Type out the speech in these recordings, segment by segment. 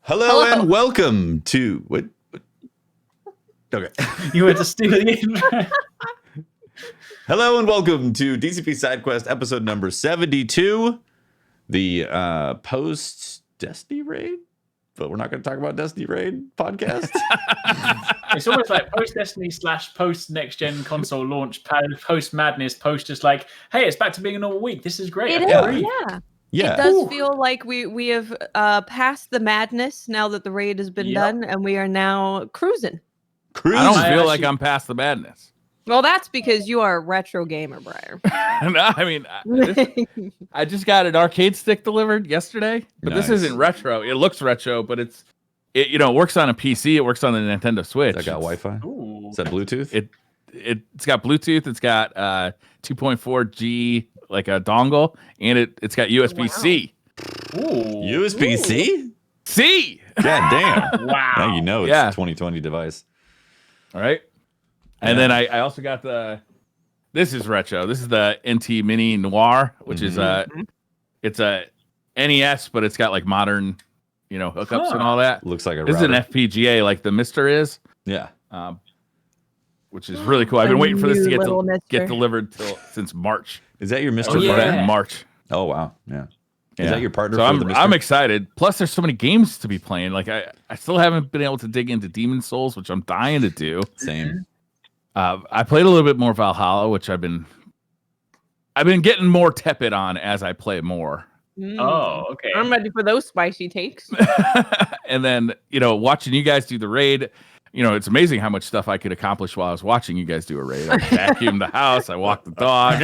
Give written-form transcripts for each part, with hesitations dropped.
Hello and welcome to what? Okay. You were to steal the intro. Hello and welcome to DCP SideQuest episode number 72, the post Destiny raid, but we're not going to talk about Destiny raid podcast. It's almost like post Destiny / post next gen console launch, post madness, post just like, hey, it's back to being a normal week. This is great. Yeah. It does feel like we have passed the madness now that the raid has been done, and we are now cruising. I don't feel like I'm past the madness. Well, that's because you are a retro gamer, Briar. No, I mean, I just got an arcade stick delivered yesterday, but this isn't retro. It looks retro, but it works on a PC. It works on the Nintendo Switch. That got Wi-Fi? Ooh. Is that Bluetooth? It's got Bluetooth. It's got 2.4G like a dongle, and it's got USB-C. Ooh. USB-C? C. God damn! Wow. Now you know it's a 2020 device. All right. And then I also got this is retro. This is the NT Mini Noir, which is it's a NES, but it's got like modern, hookups and all that. Looks like a This router. is an FPGA like the Mister is. Yeah. Which is really cool. I've been waiting for this to get delivered since March. Is that your Mr. In March. Oh wow. Yeah. Is that your partner? So for the Mr.? I'm excited. Plus, there's so many games to be playing. Like I still haven't been able to dig into Demon Souls, which I'm dying to do. Same. I played a little bit more Valhalla, which I've been getting more tepid on as I play more. Oh, okay. I'm ready for those spicy takes. And then, watching you guys do the raid, it's amazing how much stuff I could accomplish while I was watching you guys do a raid. I vacuumed the house, I walked the dog.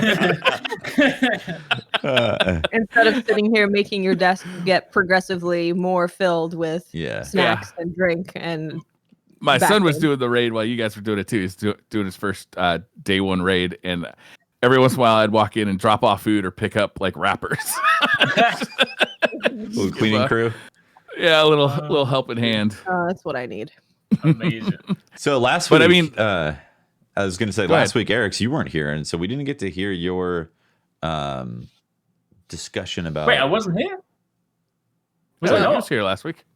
Instead of sitting here making your desk get progressively more filled with snacks and drink and my son was doing the raid while you guys were doing it too. He's doing his first day one raid, and every once in a while I'd walk in and drop off food or pick up like wrappers. Little cleaning crew. Yeah, a little helping hand. That's what I need. Amazing. So last week, I was going to say last week, Arekkz, you weren't here, and so we didn't get to hear your discussion about. Wait, I wasn't here. I was here last week.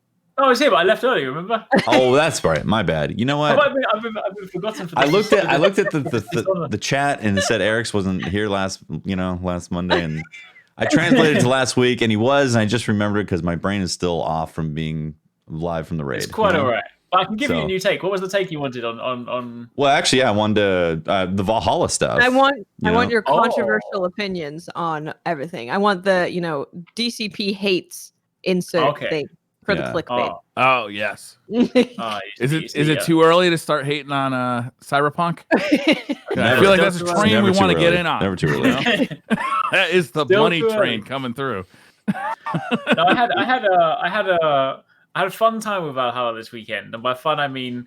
Oh, I was here, but I left early. Remember? Oh, that's right. My bad. You know what? I've been forgotten for this. I looked at the chat and it said Arekkz wasn't here last Monday, and I translated to last week, and he was. And I just remembered because my brain is still off from being live from the raid. It's quite all right. But I can give you a new take. What was the take you wanted on? Well, actually, I wanted the Valhalla stuff. I want your controversial opinions on everything. I want the DCP hates insert thing for the clickbait. Oh yes. Is it too early to start hating on Cyberpunk? I feel like that's a train we want to get in on. Never too early. That is the money train coming through. No, I had a fun time with Valhalla this weekend, and by fun I mean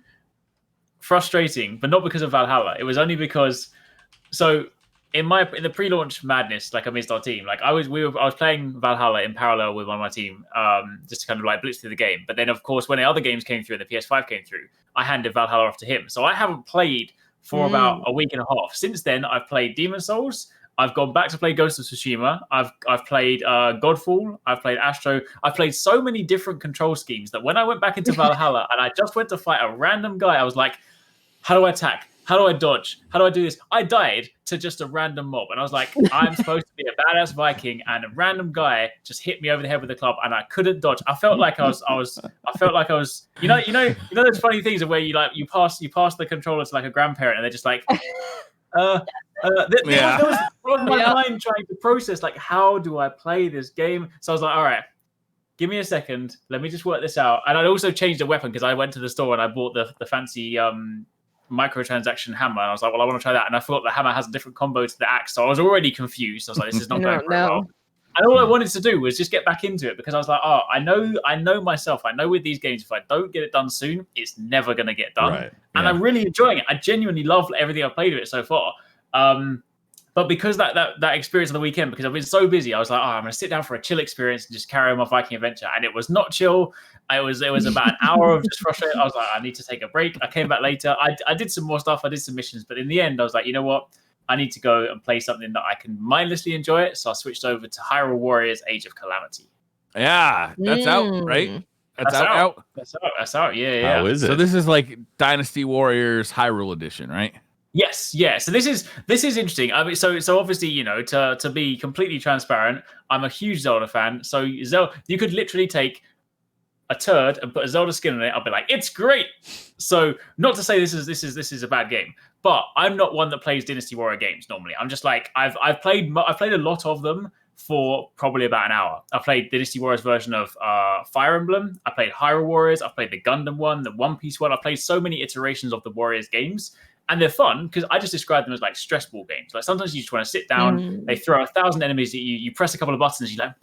frustrating, but not because of Valhalla. It was only because in the pre-launch madness, like amidst our team, like I was playing Valhalla in parallel with one of my team, just to kind of like blitz through the game. But then of course when the other games came through and the PS5 came through, I handed Valhalla off to him. So I haven't played for about a week and a half. Since then, I've played Demon Souls. I've gone back to play Ghost of Tsushima. I've played Godfall. I've played Astro. I've played so many different control schemes that when I went back into Valhalla and I just went to fight a random guy, I was like, how do I attack? How do I dodge? How do I do this? I died to just a random mob, and I was like, I'm supposed to be a badass Viking, and a random guy just hit me over the head with a club, and I couldn't dodge. I felt like I was, you know those funny things of where you pass the controller to like a grandparent, and they're just like, that was my mind trying to process like, how do I play this game? So I was like, all right, give me a second, let me just work this out. And I'd also changed the weapon because I went to the store and I bought the fancy microtransaction hammer, and I was like, well, I want to try that, and I thought the hammer has a different combo to the axe, so I was already confused. I was like, this is not going very well. And all I wanted to do was just get back into it, because I was like, oh, I know myself. I know with these games, if I don't get it done soon, it's never going to get done. Right. And I'm really enjoying it. I genuinely love everything I've played with it so far. But because that experience on the weekend, because I've been so busy, I was like, oh, I'm going to sit down for a chill experience and just carry on my Viking adventure. And it was not chill. It was about an hour of just frustration. I was like, I need to take a break. I came back later. I did some more stuff. I did some missions. But in the end, I was like, you know what? I need to go and play something that I can mindlessly enjoy it. So I switched over to Hyrule Warriors Age of Calamity. Yeah, that's out, right? That's out. That's out. Yeah. How is it? So this is like Dynasty Warriors Hyrule Edition, right? Yes, yeah. So this is interesting. I mean, so obviously, you know, to be completely transparent, I'm a huge Zelda fan. So Zelda, you could literally take a turd and put a Zelda skin on it. I'll be like, it's great. So not to say this is a bad game, but I'm not one that plays Dynasty Warrior games normally. I'm just like I've played a lot of them for probably about an hour. I played Dynasty Warriors version of Fire Emblem. I played Hyrule Warriors. I played the Gundam one, the One Piece one. I played so many iterations of the Warriors games. And they're fun because I just describe them as like stress ball games. Like sometimes you just want to sit down, they throw 1,000 enemies at you, you press a couple of buttons, you like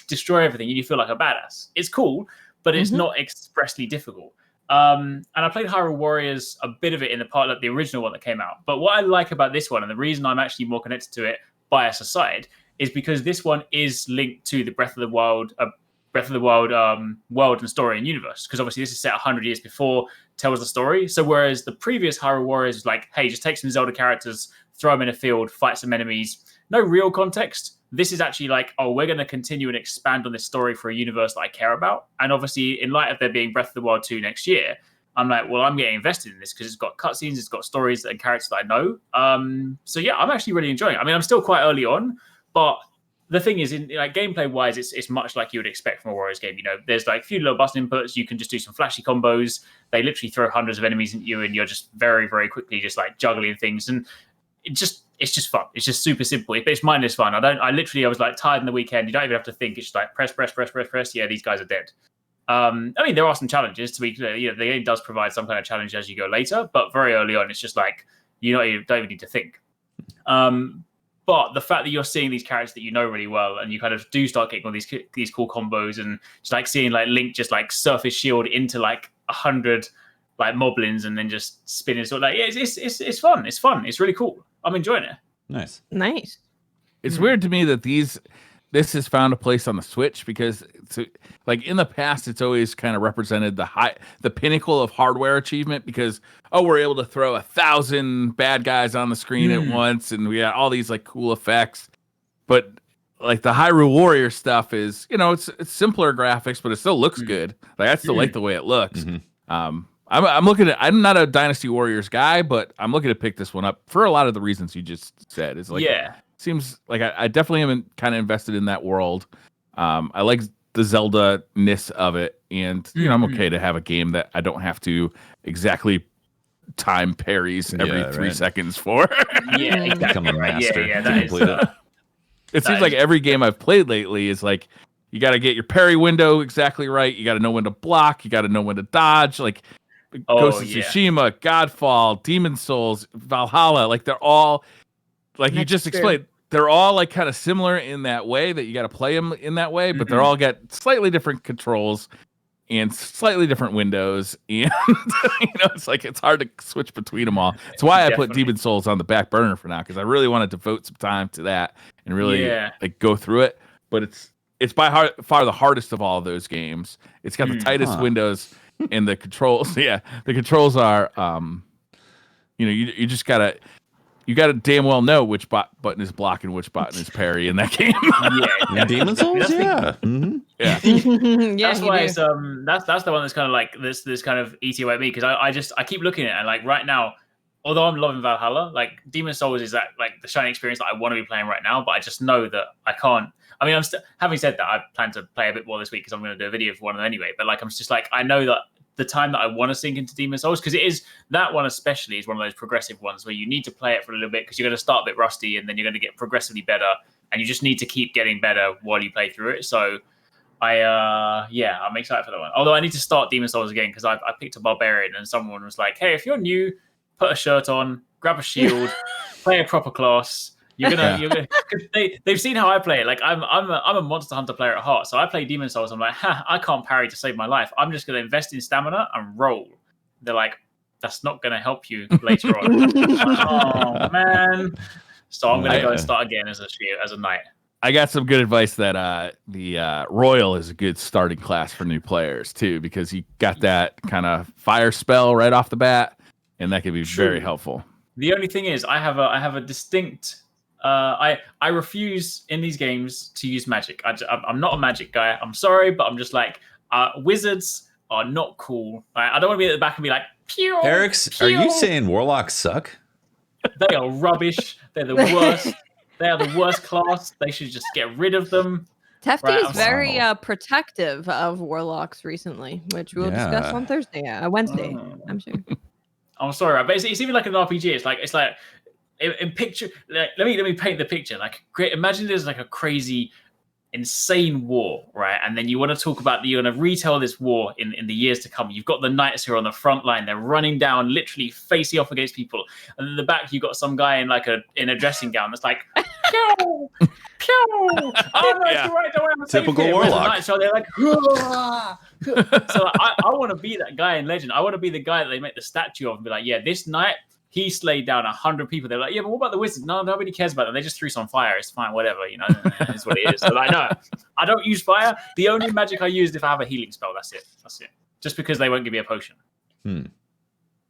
destroy everything, and you feel like a badass. It's cool, but it's not expressly difficult. And I played Hyrule Warriors, a bit of it in the part, like the original one that came out. But what I like about this one, and the reason I'm actually more connected to it, bias aside, is because this one is linked to the Breath of the Wild world and story and universe, because obviously this is set 100 years before, tells the story. So whereas the previous Hyrule Warriors was like, hey, just take some Zelda characters, throw them in a field, fight some enemies, no real context. This is actually like, oh, we're going to continue and expand on this story for a universe that I care about. And obviously, in light of there being Breath of the Wild 2 next year, I'm like, well, I'm getting invested in this because it's got cutscenes, it's got stories and characters that I know. So yeah, I'm actually really enjoying it. I mean, I'm still quite early on, but the thing is, in like gameplay wise, it's much like you would expect from a Warriors game. You know, there's like a few little button inputs. You can just do some flashy combos. They literally throw hundreds of enemies at you, and you're just very, very quickly just like juggling things. And it's just fun. It's just super simple. It's mindless fun. I was like tired in the weekend. You don't even have to think. It's just like press. Yeah, these guys are dead. I mean, there are some challenges to be clear. You know, the game does provide some kind of challenge as you go later, but very early on, it's just like you don't even need to think. But the fact that you're seeing these characters that you know really well, and you kind of do start getting all these cool combos, and just like seeing like Link just like surf his shield into like 100 like moblins and then just spinning, sort of like it's fun. It's fun. It's really cool. I'm enjoying it. Nice. It's weird to me that this has found a place on the Switch, because it's like in the past it's always kind of represented the pinnacle of hardware achievement, because we're able to throw 1,000 bad guys on the screen at once, and we got all these like cool effects. But like the Hyrule Warrior stuff is, you know, it's simpler graphics, but it still looks good. Like I still like the way it looks. I'm looking at. I'm not a Dynasty Warriors guy, but I'm looking to pick this one up for a lot of the reasons you just said. It's like, seems like I definitely am kind of invested in that world. I like the Zelda-ness of it, and you know, I'm okay to have a game that I don't have to exactly time parries every 3 seconds for. Become a master. It seems like every game I've played lately is like, you got to get your parry window exactly right. You got to know when to block. You got to know when to dodge. Like Ghost of Tsushima, Godfall, Demon Souls, Valhalla. Like they're all, like you just explained, they're all like kind of similar in that way, that you got to play them in that way, but they're all got slightly different controls and slightly different windows. And you know, it's like, it's hard to switch between them all. It's why I put Demon Souls on the back burner for now, because I really want to devote some time to that and really like go through it. But it's by far the hardest of all of those games. It's got the tightest windows, and the controls. The controls are, you know, you just gotta damn well know which button is block and which button is parry in that game. Demon Souls. That's why it's that's the one that's kind of like this kind of eating away at me, because I keep looking at it, and like right now, although I'm loving Valhalla, like Demon Souls is that like the shining experience that I want to be playing right now, but I just know that I can't. I mean, having said that, I plan to play a bit more this week because I'm going to do a video for one of them anyway. But like, I'm just like, I know that the time that I want to sink into Demon Souls, because it is, that one especially is one of those progressive ones where you need to play it for a little bit, because you're going to start a bit rusty and then you're going to get progressively better, and you just need to keep getting better while you play through it. So I'm excited for that one. Although I need to start Demon Souls again, because I picked a Barbarian, and someone was like, hey, if you're new, put a shirt on, grab a shield, play a proper class. You're gonna. They've seen how I play it. Like I'm a Monster Hunter player at heart, so I play Demon Souls. I'm like, I can't parry to save my life. I'm just gonna invest in stamina and roll. They're like, that's not gonna help you later on. Oh man! So I'm gonna go and start again as a knight. I got some good advice that the Royal is a good starting class for new players too, because you got that kind of fire spell right off the bat, and that can be very helpful. The only thing is, I have a distinct. I refuse in these games to use magic. I'm not a magic guy. I'm sorry, but I'm just like, Wizards are not cool. I don't want to be at the back and be like, pew. Arekkz, pew. are you saying warlocks suck? They are rubbish. They're the worst. They are the worst class. They should just get rid of them. Tefty is very protective of warlocks recently, which we'll discuss on Wednesday. I'm sure. I'm sorry, right? But it's even like an RPG. It's like in picture. Like, let me paint the picture. Like, imagine there's like a crazy, insane war, right? And then you want to talk about you're going to retell this war in the years to come. You've got the knights who are on the front line. They're running down, literally facing off against people. And in the back, you've got some guy in a dressing gown that's like, pew, pew. Oh no, it's all right. Don't worry, I'm typical safe warlock. The so they're like, hurrah. So I want to be that guy in Legend. I want to be the guy that they make the statue of and be like, yeah, this knight, he slayed down 100 people. They're like, yeah, but what about the wizards? No, nobody cares about them. They just threw some fire. It's fine, whatever, you know. It's what it is. So like, no, I don't use fire. The only magic I use is if I have a healing spell. That's it. Just because they won't give me a potion.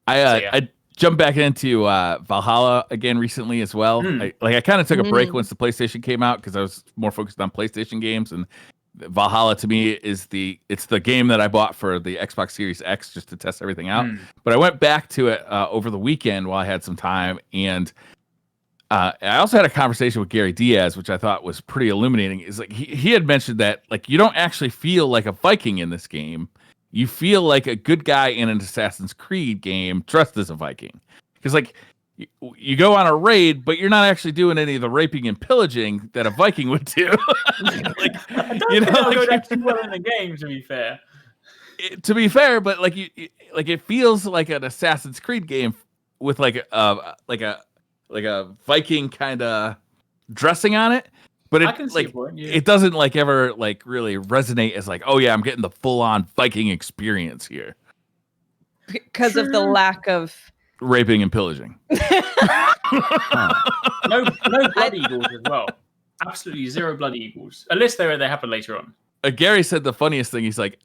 I jumped back into Valhalla again recently as well. I kind of took a break once the PlayStation came out because I was more focused on PlayStation games, and Valhalla to me is the game that I bought for the Xbox Series X just to test everything out. But I went back to it over the weekend while I had some time, and I also had a conversation with Gary Diaz, which I thought was pretty illuminating. Is like he had mentioned that like you don't actually feel like a Viking in this game. You feel like a good guy in an Assassin's Creed game dressed as a Viking, because like you go on a raid, but you're not actually doing any of the raping and pillaging that a Viking would do. Like, I don't think that'll go down too well in the game, to be fair. To be fair, but like it feels like an Assassin's Creed game with like a Viking kind of dressing on it. But it doesn't like ever like really resonate as like, oh yeah, I'm getting the full on Viking experience here because of the lack of raping and pillaging. No blood eagles as well. Absolutely zero blood eagles, unless they happen later on. Gary said the funniest thing. He's like,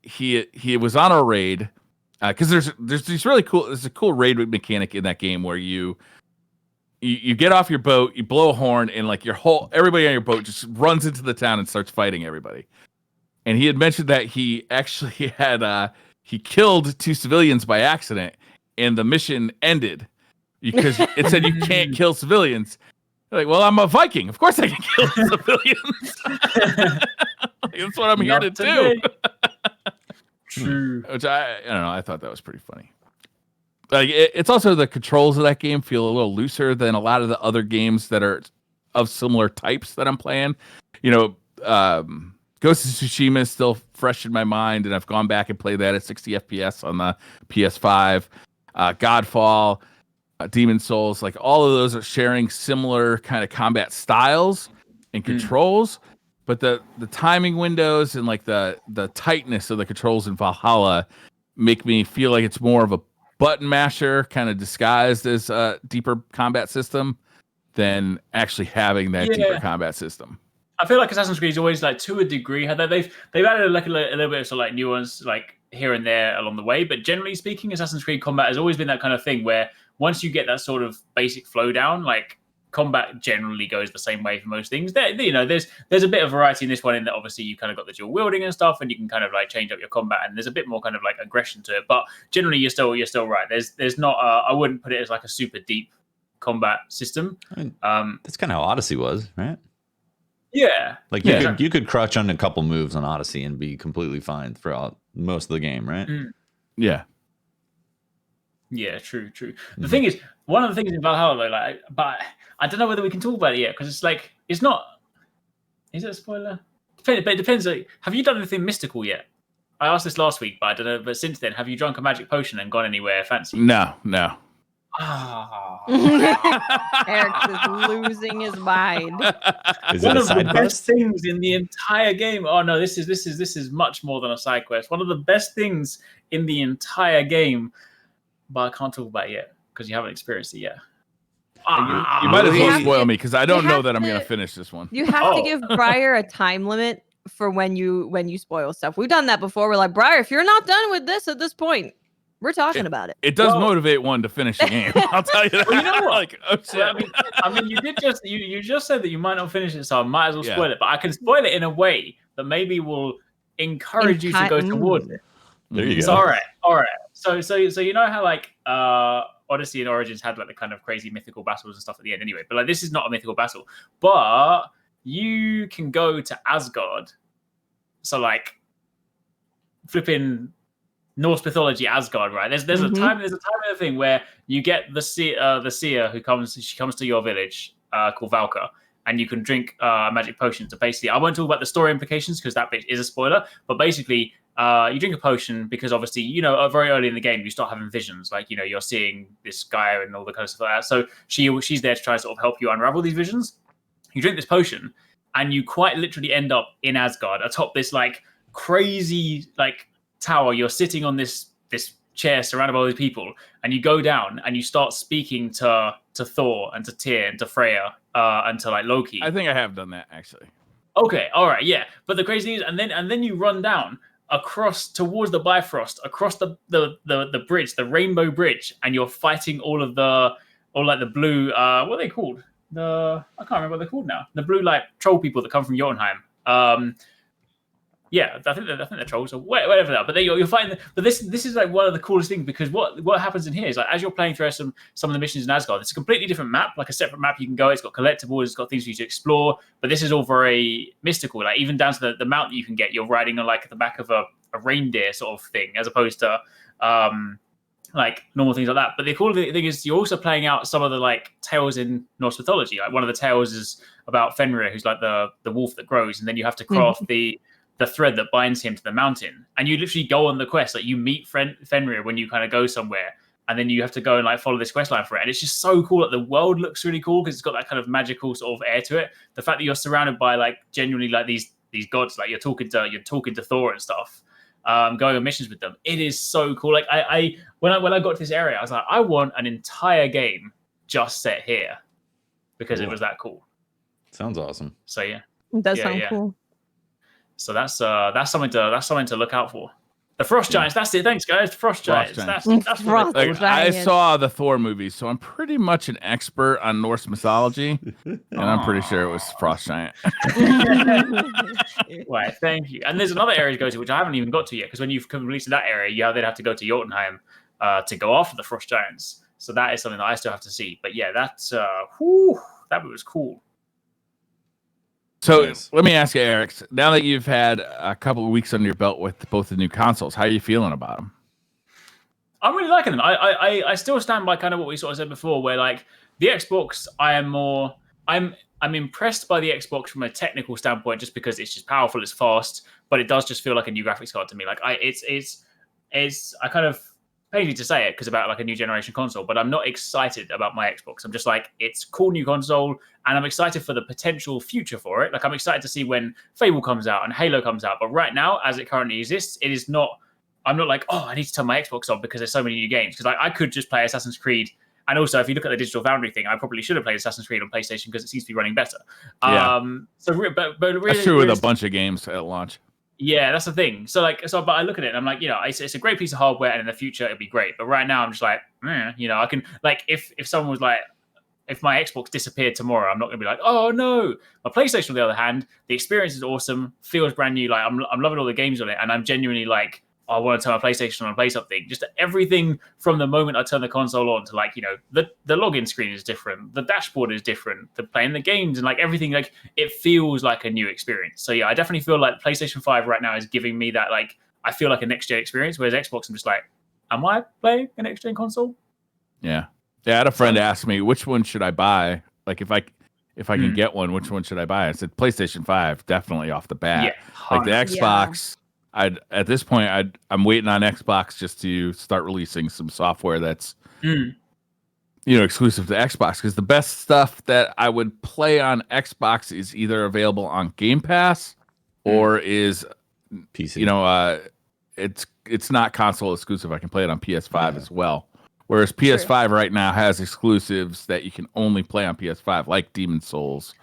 he was on a raid because there's these really cool. There's a cool raid mechanic in that game where you get off your boat, you blow a horn, and like everybody on your boat just runs into the town and starts fighting everybody. And he had mentioned that he actually had he killed 2 civilians by accident, and the mission ended because it said you can't kill civilians. Like, well, I'm a Viking, of course I can kill civilians. That's what I'm here to do. True. Which I don't know. I thought that was pretty funny. Like it's also the controls of that game feel a little looser than a lot of the other games that are of similar types that I'm playing. You know, Ghost of Tsushima is still fresh in my mind, and I've gone back and played that at 60 FPS on the PS5. Godfall, Demon Souls, like all of those are sharing similar kind of combat styles and controls, but the timing windows and like the tightness of the controls in Valhalla make me feel like it's more of a button masher kind of disguised as a deeper combat system than actually having that deeper combat system. I feel like Assassin's Creed is always like to a degree they've added like a little bit of sort of like nuance like here and there along the way, but generally speaking, Assassin's Creed combat has always been that kind of thing where once you get that sort of basic flow down, like combat generally goes the same way for most things. There's a bit of variety in this one in that obviously you kind of got the dual wielding and stuff, and you can kind of like change up your combat, and there's a bit more kind of like aggression to it. But generally, you're still right. There's not. I wouldn't put it as like a super deep combat system. I mean, that's kind of how Odyssey was, right? Yeah. Like you could crouch on a couple moves on Odyssey and be completely fine throughout most of the game, right? Yeah. Yeah, true. The thing is, one of the things in Valhalla, though, like, but I don't know whether we can talk about it yet because it's like it's not. Is it a spoiler? But it depends. Like, have you done anything mystical yet? I asked this last week, but I don't know. But since then, have you drunk a magic potion and gone anywhere fancy? No. Arekkz is losing his mind. Is it one a of the side best quest? things in the entire game. Oh no, this is much more than a side quest. One of the best things in the entire game, but I can't talk about it yet because you haven't experienced it yet. You might as well spoil me because I don't know that I'm going to finish this one. You have to give Briar a time limit for when you spoil stuff. We've done that before. We're like, Briar, if you're not done with this at this point, we're talking about it. It does motivate one to finish the game. I'll tell you that. Well, you know what? Like, oh, shit. I mean, you did just you just said that you might not finish it, so I might as well spoil it. But I can spoil it in a way that maybe will encourage you to go towards it. There you go. So, all right. So you know how like Odyssey and Origins had like the kind of crazy mythical battles and stuff at the end anyway, but like this is not a mythical battle, but you can go to Asgard. So like flipping Norse mythology Asgard, right? There's a time in the thing where you get the seer who comes to your village called Valka, and you can drink magic potions. So basically, I won't talk about the story implications because that bit is a spoiler, but basically you drink a potion because obviously, you know, very early in the game, you start having visions. Like, you know, you're seeing this guy and all the kind of stuff like that. So she's there to try to sort of help you unravel these visions. You drink this potion and you quite literally end up in Asgard atop this like crazy like tower. You're sitting on this chair surrounded by all these people, and you go down and you start speaking to Thor and to Tyr and to Freya and to like Loki. I think I have done that actually. Okay, all right, yeah. But the crazy thing is, and then you run down across towards the Bifrost, across the bridge, the Rainbow Bridge, and you're fighting all the blue what are they called? I can't remember what they're called now. The blue like troll people that come from Jotunheim. Yeah, I think they're trolls or whatever they are. But you'll find but this is like one of the coolest things, because what happens in here is like as you're playing through some of the missions in Asgard, it's a completely different map, like a separate map you can go. It's got collectibles, it's got things for you to explore, but this is all very mystical. Like even down to the mount that you can get, you're riding on like the back of a reindeer sort of thing, as opposed to like normal things like that. But the cool thing is you're also playing out some of the like tales in Norse mythology. Like one of the tales is about Fenrir, who's like the wolf that grows, and then you have to craft the thread that binds him to the mountain, and you literally go on the quest. Like you meet Fenrir when you kind of go somewhere, and then you have to go and like follow this quest line for it. And it's just so cool. Like the world looks really cool because it's got that kind of magical sort of air to it. The fact that you're surrounded by like genuinely like these gods, like you're talking to Thor and stuff, going on missions with them. It is so cool. Like when I got to this area, I was like, I want an entire game just set here because it was that cool. Sounds awesome. So yeah, it does sound cool. So that's something to look out for. The Frost Giants. That's it. Thanks, guys. The Frost Giants. That's what like, I saw the Thor movies, so I'm pretty much an expert on Norse mythology, and I'm pretty sure it was Frost Giant. Right. Thank you. And there's another area to go to which I haven't even got to yet, because when you've released that area, you then have to go to Jotunheim to go after the Frost Giants. So that is something that I still have to see. But yeah, that's that was cool. So let me ask you, Arekkz, now that you've had a couple of weeks under your belt with both the new consoles, how are you feeling about them? I'm really liking them. I still stand by kind of what we sort of said before, where like the Xbox, I'm impressed by the Xbox from a technical standpoint, just because it's just powerful, it's fast, but it does just feel like a new graphics card to me. Like it's I kind of pain me to say it because about like a new generation console, but I'm not excited about my Xbox. I'm just like, it's a cool new console, and I'm excited for the potential future for it. Like I'm excited to see when Fable comes out and Halo comes out, but right now, as it currently exists, it is not. I'm not like, oh, I need to turn my Xbox on because there's so many new games. Because I could just play Assassin's Creed, and also if you look at the Digital Foundry thing, I probably should have played Assassin's Creed on PlayStation because it seems to be running better. Yeah. But really, that's true with a bunch of games at launch. Yeah, that's the thing. But I look at it and I'm like, you know, it's a great piece of hardware, and in the future it'll be great. But right now I'm just like, you know, I can like if someone was like, if my Xbox disappeared tomorrow, I'm not going to be like, oh no. My PlayStation, on the other hand, the experience is awesome, feels brand new. Like I'm loving all the games on it, and I'm genuinely like, I want to turn my PlayStation on and play something. Just everything from the moment I turn the console on to like, you know, the login screen is different, the dashboard is different, the playing the games and like everything, like it feels like a new experience. So yeah, I definitely feel like PlayStation 5 right now is giving me that, like, I feel like a next gen experience, whereas Xbox, I'm just like, am I playing a next gen console? Yeah. I had a friend ask me, which one should I buy? Like if I can get one, which one should I buy? I said PlayStation 5, definitely off the bat. Yeah, like the Xbox. At this point, I'm waiting on Xbox just to start releasing some software that's exclusive to Xbox, because the best stuff that I would play on Xbox is either available on Game Pass or is PC. You know, it's not console exclusive. I can play it on PS5 as well. Whereas PS5 right now has exclusives that you can only play on PS5, like Demon's Souls,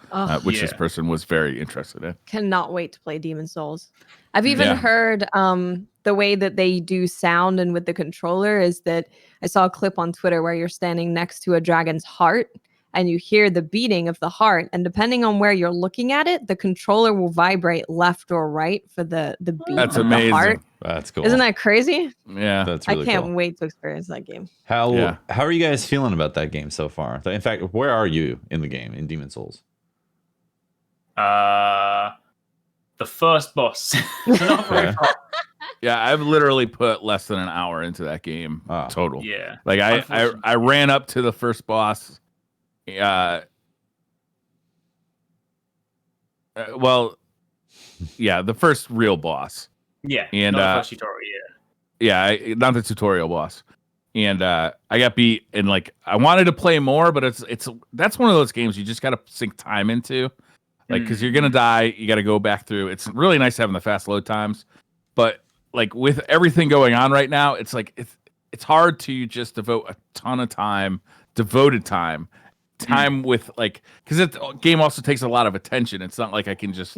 which this person was very interested in. Cannot wait to play Demon's Souls. I've even heard the way that they do sound and with the controller is that I saw a clip on Twitter where you're standing next to a dragon's heart, and you hear the beating of the heart, and depending on where you're looking at it, the controller will vibrate left or right for the beat That's of amazing. the heart. That's cool. Isn't that crazy? Yeah, That's really I can't cool. wait to experience that game. How are you guys feeling about that game so far? In fact, where are you in the game in Demon Souls? The first boss. Not very far. Yeah, I've literally put less than an hour into that game total. Yeah. Like I ran up to the first boss. Well, yeah, the first real boss. Yeah. And not the first tutorial, not the tutorial boss. And I got beat, and like I wanted to play more, but that's one of those games you just got to sink time into, like because you're gonna die, you got to go back through. It's really nice having the fast load times, but like with everything going on right now, it's like it's hard to just devote a ton of time, devoted time with like because the game also takes a lot of attention. It's not like I can just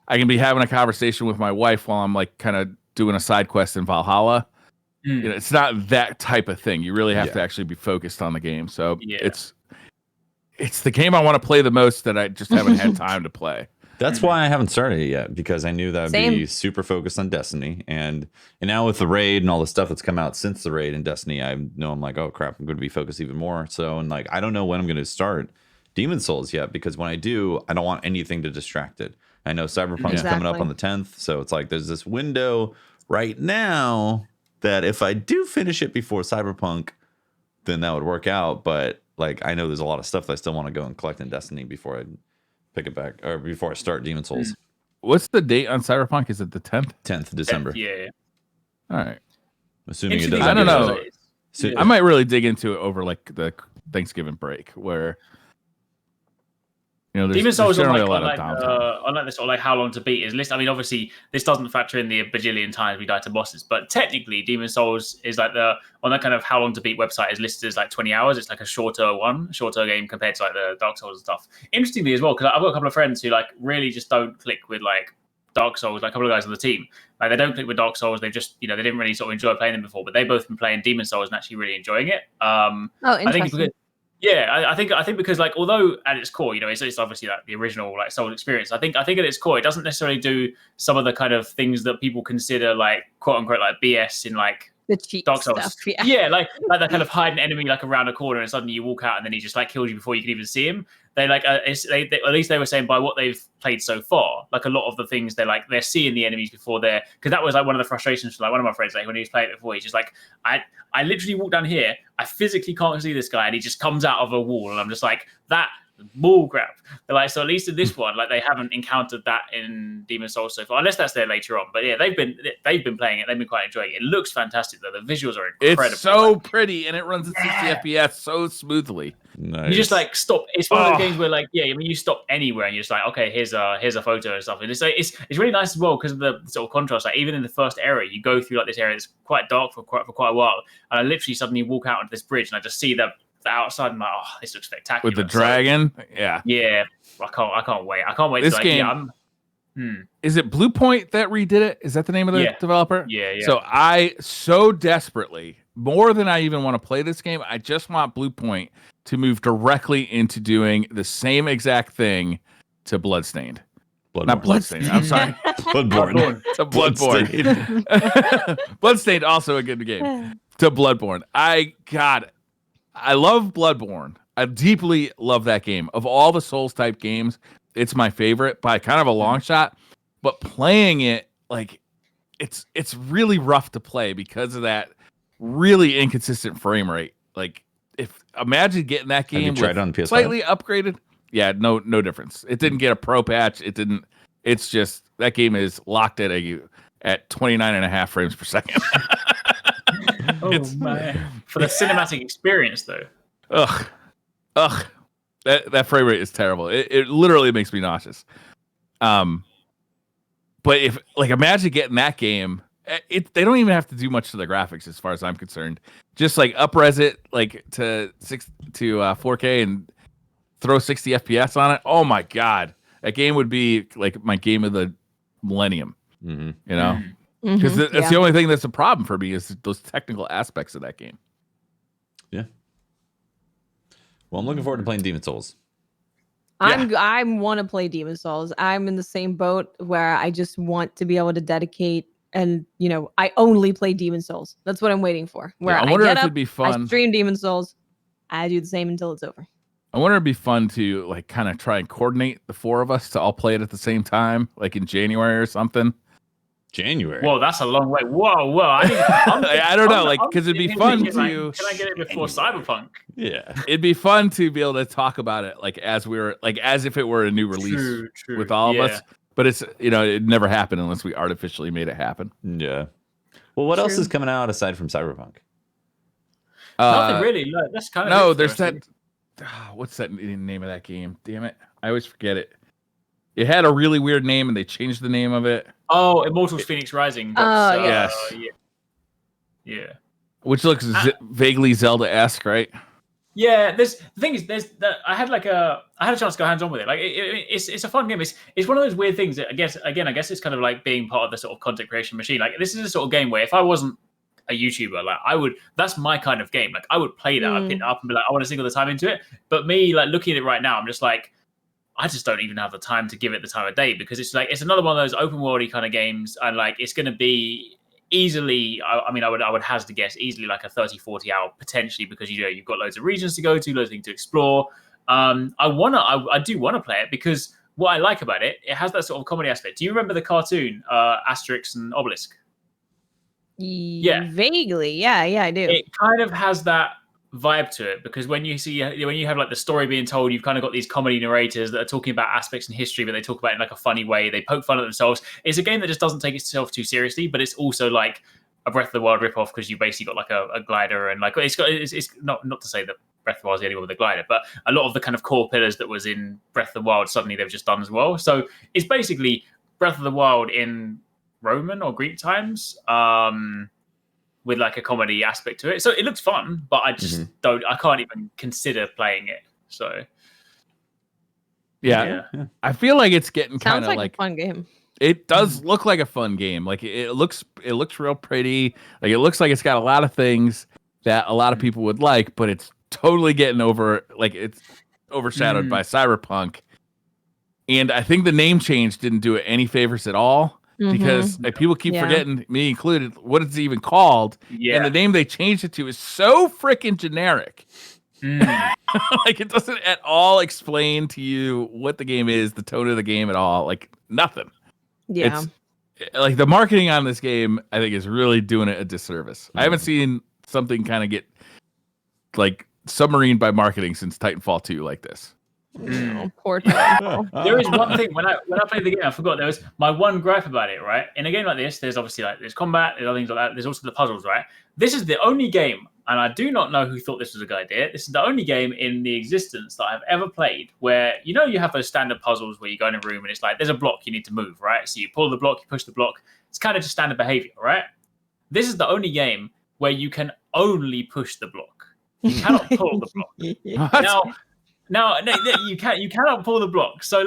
I can be having a conversation with my wife while I'm like kind of doing a side quest in Valhalla. You know, it's not that type of thing. You really have to actually be focused on the game. So it's the game I want to play the most that I just haven't had time to play. That's why I haven't started it yet, because I knew that would be super focused on Destiny. And now with the raid and all the stuff that's come out since the raid in Destiny, I know I'm like, oh crap, I'm going to be focused even more. So, and like, I don't know when I'm going to start Demon Souls yet, because when I do, I don't want anything to distract it. I know Cyberpunk's coming up on the 10th. So it's like, there's this window right now that if I do finish it before Cyberpunk, then that would work out. But like, I know there's a lot of stuff that I still want to go and collect in Destiny before I pick it back, or before I start Demon Souls. What's the date on Cyberpunk? Is it the 10th? 10th December. Yeah. All right. Assuming it doesn't. I don't know. So, I might really dig into it over like the Thanksgiving break, where there's, Demon Souls generally on a lot of downtime. on like this sort of like how long to beat is list. I mean, obviously this doesn't factor in the bajillion times we die to bosses, but technically Demon Souls is like on that kind of how long to beat website is listed as like 20 hours. It's like a shorter game compared to like the Dark Souls and stuff. Interestingly as well, because I've got a couple of friends who like really just don't click with like Dark Souls, like a couple of guys on the team. Like they don't click with Dark Souls. They just, they didn't really sort of enjoy playing them before, but they've both been playing Demon Souls and actually really enjoying it. Interesting. I think because like although at its core, it's obviously like the original like Souls experience. I think at its core, it doesn't necessarily do some of the kind of things that people consider like quote unquote like BS in like the cheat Dark Souls stuff. Like that kind of hide an enemy like around a corner and suddenly you walk out and then he just like kills you before you can even see him. They like at least they were saying by what they've played so far, like a lot of the things they're seeing the enemies before because that was like one of the frustrations for like one of my friends, like when he was playing it before, he's just like I literally walk down here, I physically can't see this guy and he just comes out of a wall and I'm just like that bull crap. They're like, so at least in this one, like they haven't encountered that in Demon Souls so far, unless that's there later on. But yeah, they've been playing it. They've been quite enjoying it. It looks fantastic though. The visuals are incredible. It's so pretty and it runs at 60 FPS so smoothly. Nice. You just like stop. It's one of those games where like you stop anywhere and you're just like, okay, here's a photo and stuff. And it's like it's really nice as well because of the sort of contrast. Like even in the first area, you go through like this area that's quite dark for quite a while, and I literally suddenly walk out onto this bridge and I just see the outside and I'm like, oh, this looks spectacular. With the dragon, I can't wait. I can't wait. This game. Is it Blue Point that redid it? Is that the name of the developer? Yeah. So I so desperately, more than I even want to play this game, I just want Blue Point to move directly into doing the same exact thing to Bloodstained. Not Bloodstained. I'm sorry. Bloodborne. To Bloodborne. Bloodstained, also a good game. To Bloodborne. I love Bloodborne. I deeply love that game. Of all the Souls type games, it's my favorite by kind of a long shot. But playing it, like, it's really rough to play because of that really inconsistent frame rate. Like, imagine getting that game on PS5? Slightly upgraded. Yeah, no difference. It didn't get a pro patch. It didn't. It's just that game is locked at 29.5 frames per second. Man. For the cinematic experience, though. Ugh. That frame rate is terrible. It literally makes me nauseous. But if imagine getting that game, they don't even have to do much to the graphics as far as I'm concerned. Just like up-res it to 4K and throw 60 FPS on it. Oh my god, that game would be like my game of the millennium. Mm-hmm. You know. Because that's the only thing that's a problem for me is those technical aspects of that game. Yeah. Well, I'm looking forward to playing Demon Souls. I want to play Demon Souls. I'm in the same boat where I just want to be able to dedicate, and I only play Demon Souls. That's what I'm waiting for. Where I wonder get if up, it'd be fun. I stream Demon Souls. I do the same until it's over. I wonder if it'd be fun to like kind of try and coordinate the 4 of us to all play it at the same time, like in January or something. January. Whoa, that's a long way. Whoa. I don't know, like, because it'd be fun to. Can I get it before Cyberpunk? Yeah, it'd be fun to be able to talk about it like as if it were a new release True. with all of us. But it's it never happened unless we artificially made it happen. Yeah. Well, what else is coming out aside from Cyberpunk? Nothing really. No, that's kind of no. There's that. What's that name of that game? Damn it! I always forget it. It had a really weird name, and they changed the name of it. Oh, Immortals Phoenix Rising. Yes. Yeah. Which looks vaguely Zelda-esque, right? Yeah. The thing is, I had a chance to go hands on with it. Like it's a fun game. It's one of those weird things that I guess it's kind of like being part of the sort of content creation machine. Like this is a sort of game where if I wasn't a YouTuber, like that's my kind of game. Like I would play that, I'd pick it up and be like, I want to sink all the time into it. But me, like looking at it right now, I'm just like, I just don't even have the time to give it the time of day, because it's another one of those open worldy kind of games, and like it's going to be easily, I would hazard to guess easily like a 30-40 hour potentially, because you've got loads of regions to go to, loads of things to explore. I do want to play it because what I like about it has that sort of comedy aspect. Do you remember the cartoon Asterix and Obelisk? Yeah, vaguely. Yeah, I do. It kind of has that vibe to it, because when you have like the story being told, you've kind of got these comedy narrators that are talking about aspects in history, but they talk about it in like a funny way. They poke fun at themselves. It's a game that just doesn't take itself too seriously, but it's also like a Breath of the Wild ripoff, because you basically got like a glider, and like it's not to say that Breath of the Wild is the only one with a glider, but a lot of the kind of core pillars that was in Breath of the Wild suddenly they've just done as well. So it's basically Breath of the Wild in Roman or Greek times. With like a comedy aspect to it. So it looks fun, but I just I can't even consider playing it. So yeah. I feel like it's getting kind of like a fun game. It does look like a fun game. Like it looks real pretty. Like it looks like it's got a lot of things that a lot of people would like, but it's totally getting it's overshadowed by Cyberpunk. And I think the name change didn't do it any favors at all. Because people keep forgetting, me included, what it's even called. Yeah. And the name they changed it to is so freaking generic. Like it doesn't at all explain to you what the game is, the tone of the game at all. Like nothing. Yeah. It's, like the marketing on this game, I think, is really doing it a disservice. I haven't seen something kind of get like submarined by marketing since Titanfall 2 like this. Poor Titanfall. There is one thing when I played the game, I forgot there was my one gripe about it. Right, in a game like this, there's obviously there's combat, there's other things like that. There's also the puzzles. Right, this is the only game, and I do not know who thought this was a good idea. This is the only game in the existence that I've ever played where you have those standard puzzles where you go in a room and it's like there's a block you need to move. Right, so you pull the block, you push the block. It's kind of just standard behavior. Right, this is the only game where you can only push the block. You cannot pull the block. Now, you cannot pull the block. So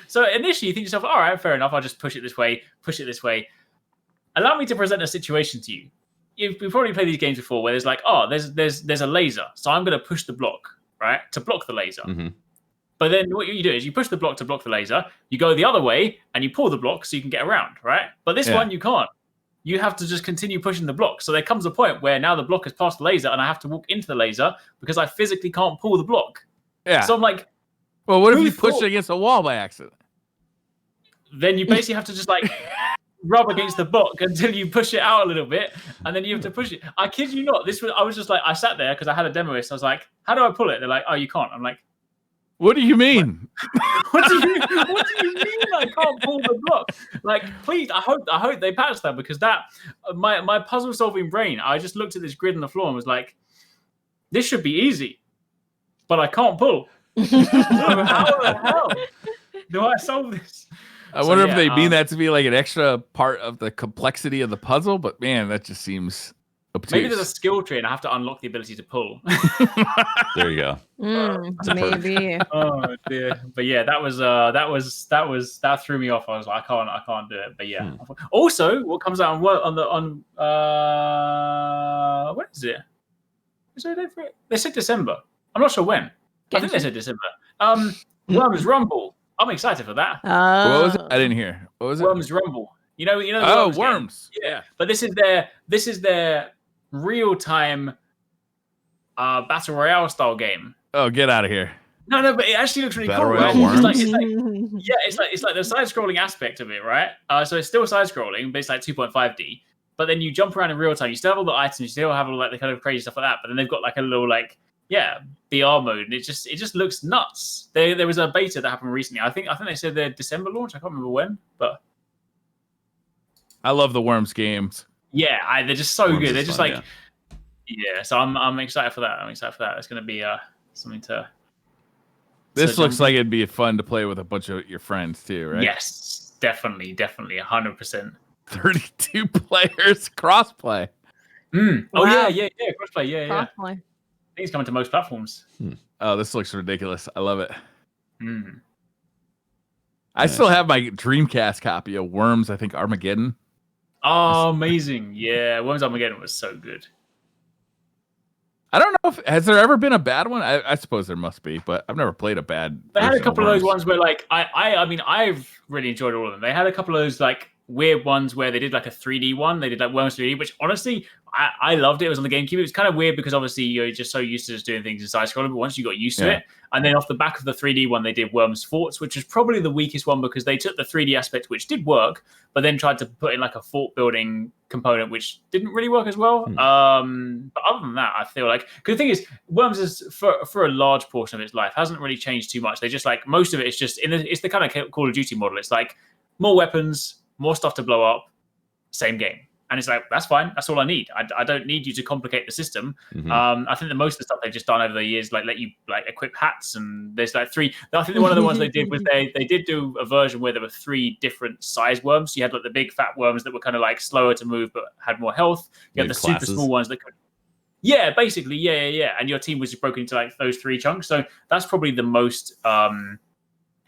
so initially you think to yourself, all right, fair enough. I'll just push it this way. Allow me to present a situation to you. We've probably played these games before where there's like, there's a laser. So I'm going to push the block, right? To block the laser. But then what you do is you push the block to block the laser. You go the other way and you pull the block so you can get around, right? But this one, you can't. You have to just continue pushing the block. So there comes a point where now the block has passed the laser and I have to walk into the laser because I physically can't pull the block. Yeah. So I'm like, well, what if you push it against a wall by accident? Then you basically have to just like rub against the block until you push it out a little bit, and then you have to push it. I kid you not. I was just like, I sat there because I had a demo. So I was like, how do I pull it? They're like, oh, you can't. I'm like, what do you mean? What do you mean I can't pull the block? Like, please, I hope they patch that, because that my puzzle solving brain. I just looked at this grid on the floor and was like, this should be easy. But I can't pull. So how the hell do I solve this? I wonder if they mean that to be like an extra part of the complexity of the puzzle, but man, that just seems obtuse. Maybe there's a skill tree and I have to unlock the ability to pull. There you go. Maybe. Oh dear. But yeah, that threw me off. I was like, I can't do it. But yeah. Also, what comes out on what is it? Is there a date for it? They said December. I'm not sure when. I think they said December. Worms Rumble. I'm excited for that. What was it? I didn't hear. What was it? Worms Rumble. You know. Oh, Worms. Yeah. But this is their real-time battle royale style game. Oh, get out of here. No, but it actually looks really Battle cool. Royale Right? Worms? It's like the side-scrolling aspect of it, right? So it's still side-scrolling, but it's like 2.5D. But then you jump around in real time. You still have all the items. You still have all like the kind of crazy stuff like that. But then they've got like a little VR mode, and it just looks nuts. There was a beta that happened recently. I think they said their December launch. I can't remember when, but I love the Worms games. Yeah, they're just so Worms good. They're is just fun, like So I'm excited for that. It's going to be something to. This looks like it'd be fun to play with a bunch of your friends too, right? Yes, definitely, 100%. 32 players crossplay. Oh Wow. yeah, crossplay, yeah. I Crossplay. think it's coming to most platforms. Oh, this looks ridiculous. I love it. Mm. I still have my Dreamcast copy of Worms, I think Armageddon. Oh, amazing. Yeah, Worms Armageddon was so good. I don't know if has there ever been a bad one. I suppose there must be, but I've never played a bad. They had a version couple of those Worms. ones where like I mean I've really enjoyed all of them. They had a couple of those like weird ones where they did like a 3D one. They did like Worms 3D, which honestly I loved it. It was on the GameCube. It was kind of weird because obviously you're just so used to just doing things in side scrolling, but once you got used to it, and then off the back of the 3D one, they did Worms Forts, which was probably the weakest one because they took the 3D aspect, which did work, but then tried to put in like a fort building component, which didn't really work as well. But other than that, I feel like because the thing is, Worms is for a large portion of its life hasn't really changed too much. They just like most of it is just it's the kind of Call of Duty model. It's like more weapons, more stuff to blow up, same game. And it's like, that's fine. That's all I need. I don't need you to complicate the system. I think that most of the stuff they've just done over the years, like let you like equip hats, and there's like three. I think one of the ones they did was they did do a version where there were 3 different size worms. So you had like the big fat worms that were kind of like slower to move but had more health. You had the super small ones that could. Yeah, basically, yeah. And your team was just broken into like those 3 chunks. So that's probably the most kind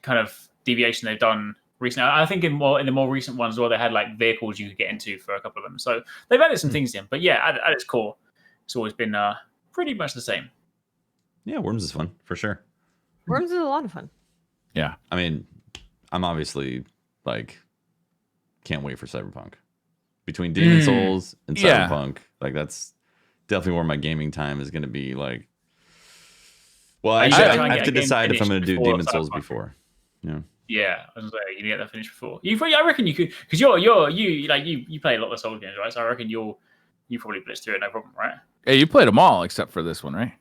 of deviation they've done recently. I think in the more recent ones, they had like vehicles you could get into for a couple of them. So they've added some things in, but yeah, at its core, it's always been pretty much the same. Yeah, Worms is fun for sure. Worms is a lot of fun. Yeah, I mean, I'm obviously like can't wait for Cyberpunk. Between Demon Souls and Cyberpunk, like that's definitely where my gaming time is going to be. Like, well, I have to decide if I'm going to do Demon Souls before. Yeah, I was like, you get that finished before. I reckon you could, because you play a lot of Souls games, right? So I reckon you probably blitz through it, no problem, right? Yeah, you played them all except for this one, right?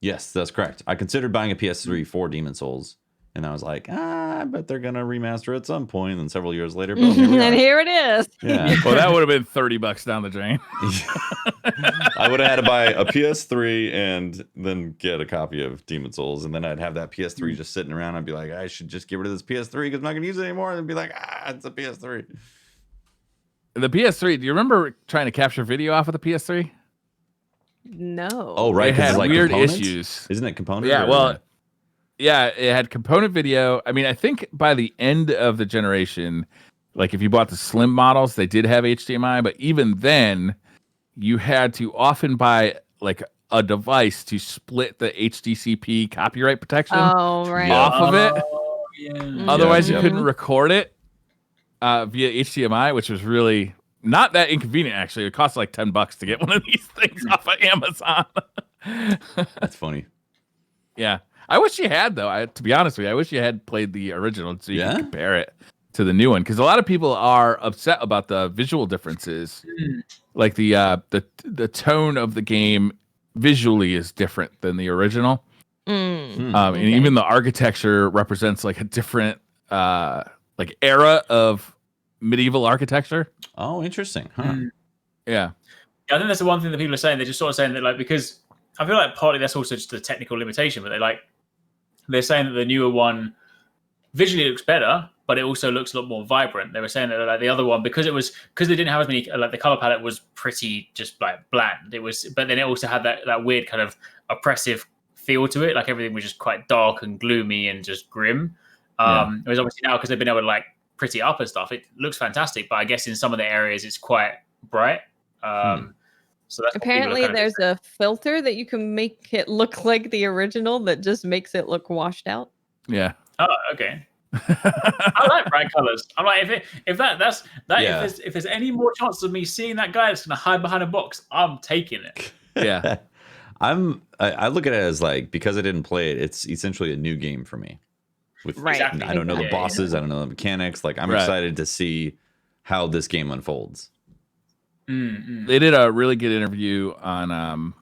Yes, that's correct. I considered buying a PS3 for Demon Souls, and I was like, I bet they're gonna remaster at some point. And several years later, boom, here we are. And here it is. Yeah. Well, that would have been $30 down the drain. I would have had to buy a PS3 and then get a copy of Demon Souls, and then I'd have that PS3 just sitting around. I'd be like, I should just get rid of this PS3 because I'm not gonna use it anymore. And then be like, it's a PS3. The PS3. Do you remember trying to capture video off of the PS3? No. Oh, right. It had like weird components? issues. Isn't it component? Yeah, well, yeah, it had component video. I mean, I think by the end of the generation, like if you bought the slim models, they did have HDMI, but even then, you had to often buy like a device to split the HDCP copyright protection Oh, right. off of it. Yeah. Otherwise, you Yeah. couldn't record it via HDMI, which was really not that inconvenient. Actually, it cost like $10 to get one of these things off of Amazon. That's funny. Yeah. I wish you had, though. To be honest with you, I wish you had played the original so you could compare it to the new one. Because a lot of people are upset about the visual differences. Like the tone of the game visually is different than the original. And even the architecture represents like a different like era of medieval architecture. Oh, interesting. Huh? Yeah. I think that's the one thing that people are saying. They're just sort of saying that, like, because I feel like partly that's also just a technical limitation, but they're saying that the newer one visually looks better, but it also looks a lot more vibrant. They were saying that like the other one, because they didn't have as many, like the color palette was pretty just like bland. But then it also had that weird kind of oppressive feel to it. Like everything was just quite dark and gloomy and just grim. Whereas obviously now, because they've been able to like pretty up and stuff, it looks fantastic. But I guess in some of the areas it's quite bright. So that's what people are Apparently, kind of there's a filter that you can make it look like the original that just makes it look washed out. Yeah. Oh, okay. I like bright colors. I'm like, if there's any more chances of me seeing that guy that's gonna hide behind a box, I'm taking it. Yeah. I look at it as like, because I didn't play it, it's essentially a new game for me. With Right. Exactly. I don't know the Yeah, bosses, I don't know the mechanics. Like, I'm excited to see how this game unfolds. They did a really good interview on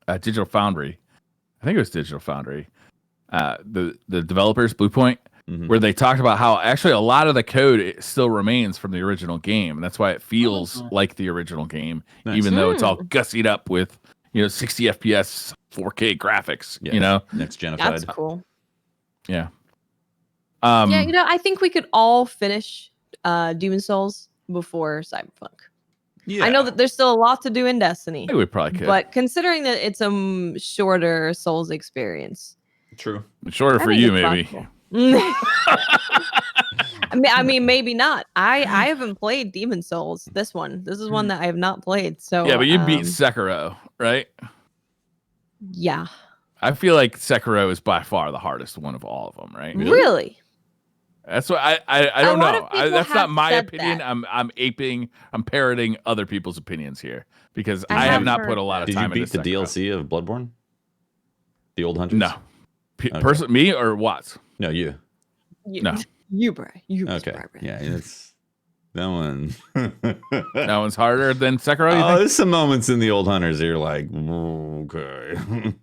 Digital Foundry. I think it was Digital Foundry. The developers, Bluepoint, where they talked about how actually a lot of the code still remains from the original game, and that's why it feels like the original game, even though it's all gussied up with 60 FPS, 4K graphics. Yes. Next genified. That's cool. Yeah. Yeah, I think we could all finish Demon Souls before Cyberpunk. Yeah. I know that there's still a lot to do in Destiny. I think we probably could. But considering that it's a shorter Souls experience. True. Shorter for you, maybe. I mean, maybe not. I haven't played Demon Souls. This is one that I have not played. So yeah, but you beat Sekiro, right? Yeah. I feel like Sekiro is by far the hardest one of all of them, right? Really? That's what I don't know. That's not my said opinion. that. I'm parroting other people's opinions here because I have not put a lot of Did time you into beat the Sekiro. DLC of Bloodborne? The old hunters? No. Person, me or Watts? No, you. No. You, Bri. You, Okay. Bri. Yeah, it's that one. That one's harder than Sekiro. You think? There's some moments in the old hunters that you're like, okay.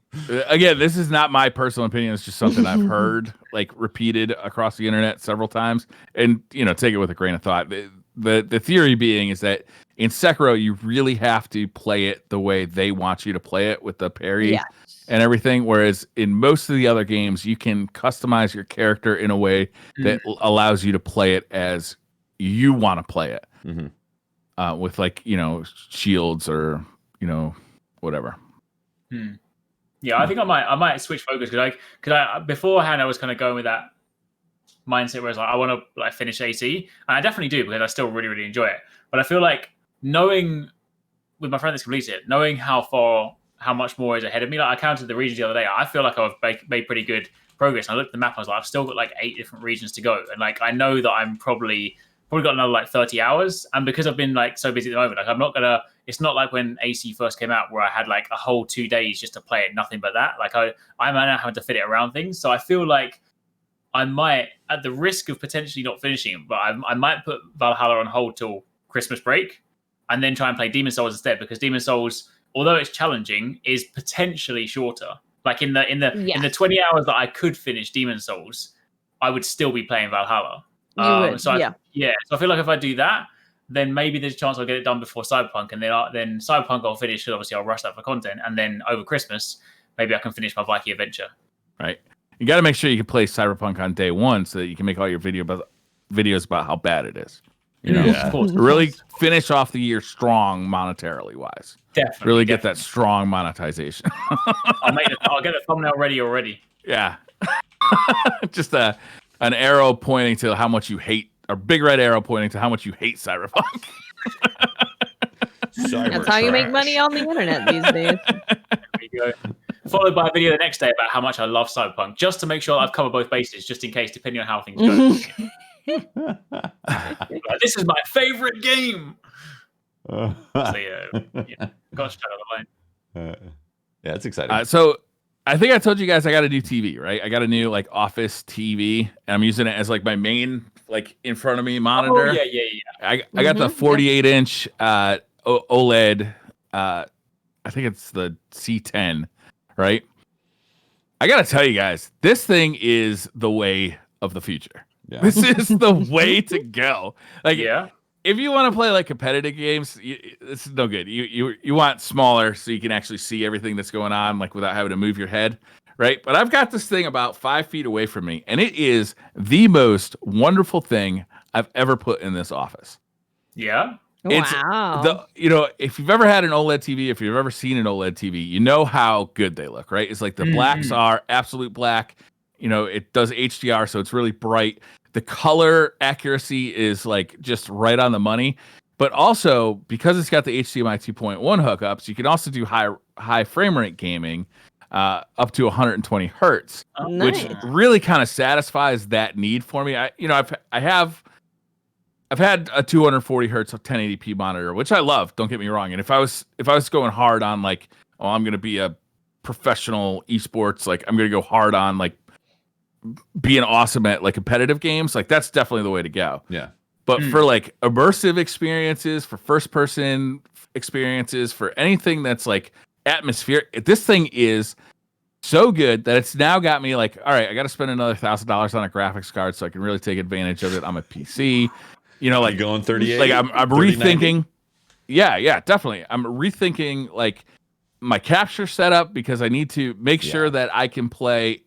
Again, this is not my personal opinion. It's just something I've heard like repeated across the internet several times, and take it with a grain of thought. The theory being is that in Sekiro you really have to play it the way they want you to play it with the parry and everything, whereas in most of the other games you can customize your character in a way that allows you to play it as you want to play it, with like shields or whatever. Yeah, I think I might switch focus because I beforehand I was kind of going with that mindset where it's like I want to like finish AC, and I definitely do because I still really really enjoy it. But I feel like knowing with my friend that's completed it, knowing how much more is ahead of me. Like I counted the regions the other day. I feel like I've made pretty good progress. And I looked at the map. I was like, I've still got like 8 different regions to go, and like I know that I'm probably got another like 30 hours. And because I've been like so busy at the moment, like I'm not gonna. It's not like when AC first came out where I had like a whole 2 days just to play it, nothing but that. Like I'm now having to fit it around things. So I feel like I might, at the risk of potentially not finishing it, but I might put Valhalla on hold till Christmas break, and then try and play Demon Souls instead, because Demon Souls, although it's challenging, is potentially shorter. Like in the 20 hours that I could finish Demon Souls, I would still be playing Valhalla. So I feel like if I do that, then maybe there's a chance I'll get it done before Cyberpunk, and then Cyberpunk I'll finish, because obviously I'll rush that for content, and then over Christmas maybe I can finish my Viking adventure. Right. You got to make sure you can play Cyberpunk on day one so that you can make all your videos about how bad it is. Of course. Really finish off the year strong monetarily wise. Definitely. Really get that strong monetization. I'll get the thumbnail ready already. Yeah. Just an arrow pointing to how much you hate, or big red arrow pointing to how much you hate Cyberpunk. That's how you make money on the internet these days. There we go. Followed by a video the next day about how much I love Cyberpunk, just to make sure I've covered both bases, just in case, depending on how things go. This is my favorite game. So yeah, got straight on the line. Yeah, it's exciting. So I think I told you guys I got a new TV, right? I got a new like office TV, and I'm using it as like my main, like in front of me monitor. Oh, yeah. I got the 48-inch OLED. I think it's the C10, right? I gotta tell you guys, this thing is the way of the future. Yeah. This is the way to go. Like, Yeah. if you want to play like competitive games, this is no good. You want smaller so you can actually see everything that's going on, like without having to move your head, right? But I've got this thing about 5 feet away from me, and it is the most wonderful thing I've ever put in this office. Yeah. Wow. If you've ever had an OLED TV, if you've ever seen an OLED TV, you know how good they look, right? It's like the blacks are absolute black. It does HDR, so it's really bright. The color accuracy is like just right on the money. But also, because it's got the HDMI 2.1 hookups, you can also do high frame rate gaming up to 120 hertz, which really kind of satisfies that need for me. I've had a 240 hertz 1080p monitor, which I love. Don't get me wrong. And if I was going hard on like, oh, I'm going to be a professional esports, like I'm going to go hard on like being awesome at like competitive games, like that's definitely the way to go. Yeah. But for like immersive experiences, for first person experiences, for anything that's like atmosphere, this thing is so good that it's now got me like, all right, I got to spend another $1,000 on a graphics card so I can really take advantage of it on my PC. You know, like going 38. Like I'm rethinking. Yeah, definitely. I'm rethinking like my capture setup because I need to make sure that I can play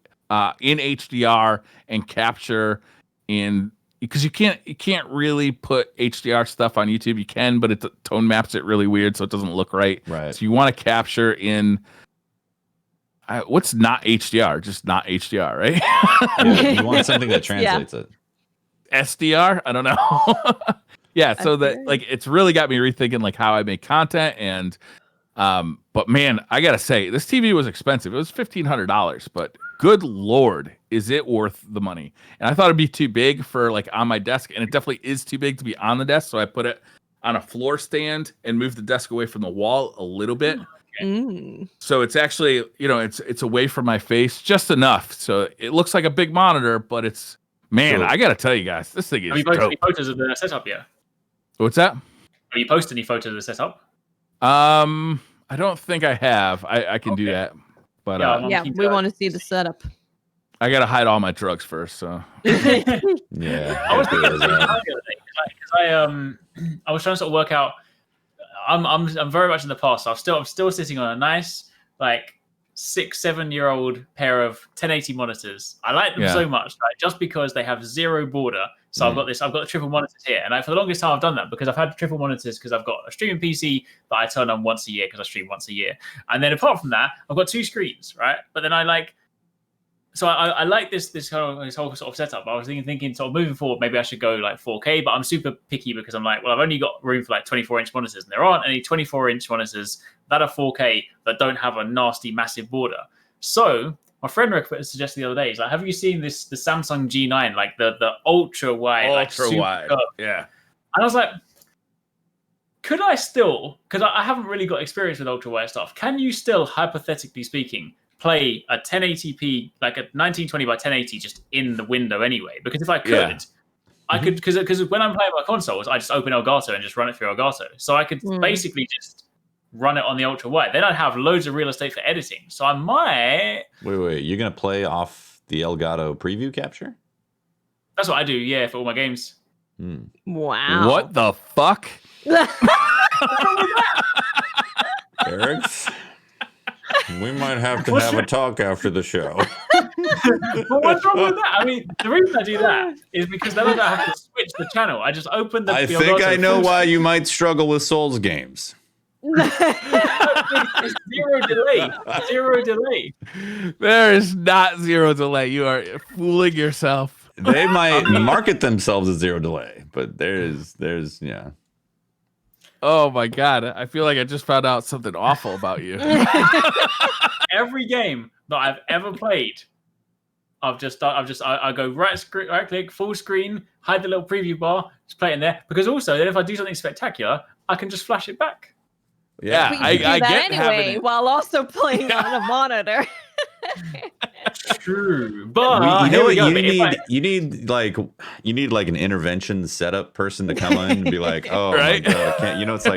in HDR and capture in. Because you can't really put HDR stuff on YouTube. You can, but it tone maps it really weird, so it doesn't look right. Right. So you want to capture in what's not HDR, just not HDR, right? Yeah, you want something that translates it. SDR? I don't know. Yeah, so that like it's really got me rethinking like how I make content and but man, I gotta say this TV was expensive. It was $1,500, but good Lord, is it worth the money? And I thought it'd be too big for like on my desk, and it definitely is too big to be on the desk. So I put it on a floor stand and moved the desk away from the wall a little bit. So it's actually, it's away from my face just enough. So it looks like a big monitor, but it's I gotta tell you guys, this thing is Have you posted any photos of the setup yet? What's that? Have you posted any photos of the setup? I don't think I have. I can do that. But we want to see the setup. I gotta hide all my drugs first, so Yeah. I was thinking the same time the other day because I was trying to sort of work out. I'm very much in the past. So I'm still sitting on a nice like 6-7 year old pair of 1080 monitors. I like them so much, right? Just because they have zero border. So I've got the triple monitors here, and for the longest time I've done that because I've had triple monitors because I've got a streaming PC that I turn on once a year because I stream once a year, and then apart from that I've got 2 screens, right? But then I like this whole sort of setup. I was thinking sort of moving forward, maybe I should go like 4K, but I'm super picky because I'm like, well, I've only got room for like 24-inch monitors, and there aren't any 24-inch monitors that are 4K that don't have a nasty, massive border. So my friend suggested the other day, he's like, have you seen the Samsung G9, like the ultra wide, wide, yeah? And I was like, could I still? Because I haven't really got experience with ultra wide stuff. Can you still, hypothetically speaking, play a 1080p, like a 1920 by 1080 just in the window anyway? Because if I could, I could, because when I'm playing my consoles, I just open Elgato and just run it through Elgato. So I could basically just run it on the ultra wide. Then I'd have loads of real estate for editing. So I might. Wait, you're gonna play off the Elgato preview capture? That's what I do, yeah, for all my games. Wow. What the fuck? Arekkz? We might have to have a talk after the show. Well, what's wrong with that? I mean, the reason I do that is because then I don't have to switch the channel. I just open the. I think I know why you might struggle with Souls games. It's zero delay. There is not zero delay. You are fooling yourself. They might market themselves as zero delay, but there's Oh my god! I feel like I just found out something awful about you. Every game that I've ever played, I go right click, full screen, hide the little preview bar, just play it in there. Because also, then if I do something spectacular, I can just flash it back. Yeah, I get that anyway, while also playing on a monitor. True, but you need like an intervention setup person to come in and be like, oh my god, I can't. It's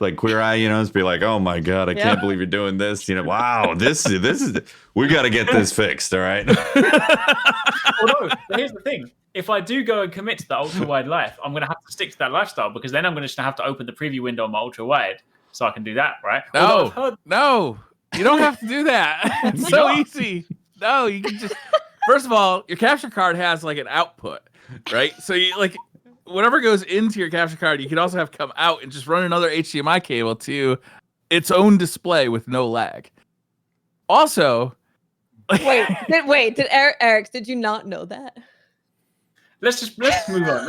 like Queer Eye, it's be like, oh my god, I can't believe you're doing this. Wow, this is we got to get this fixed. All right. Although, here's the thing. If I do go and commit to the ultra wide life, I'm going to have to stick to that lifestyle because then I'm going to have to open the preview window on my ultra wide so I can do that, right? No, you don't have to do that. It's so easy. No, you can just. First of all, your capture card has like an output, right? So you like whatever goes into your capture card, you can also have come out and just run another HDMI cable to its own display with no lag. Also, wait, did Arekkz, did you not know that? let's just move on.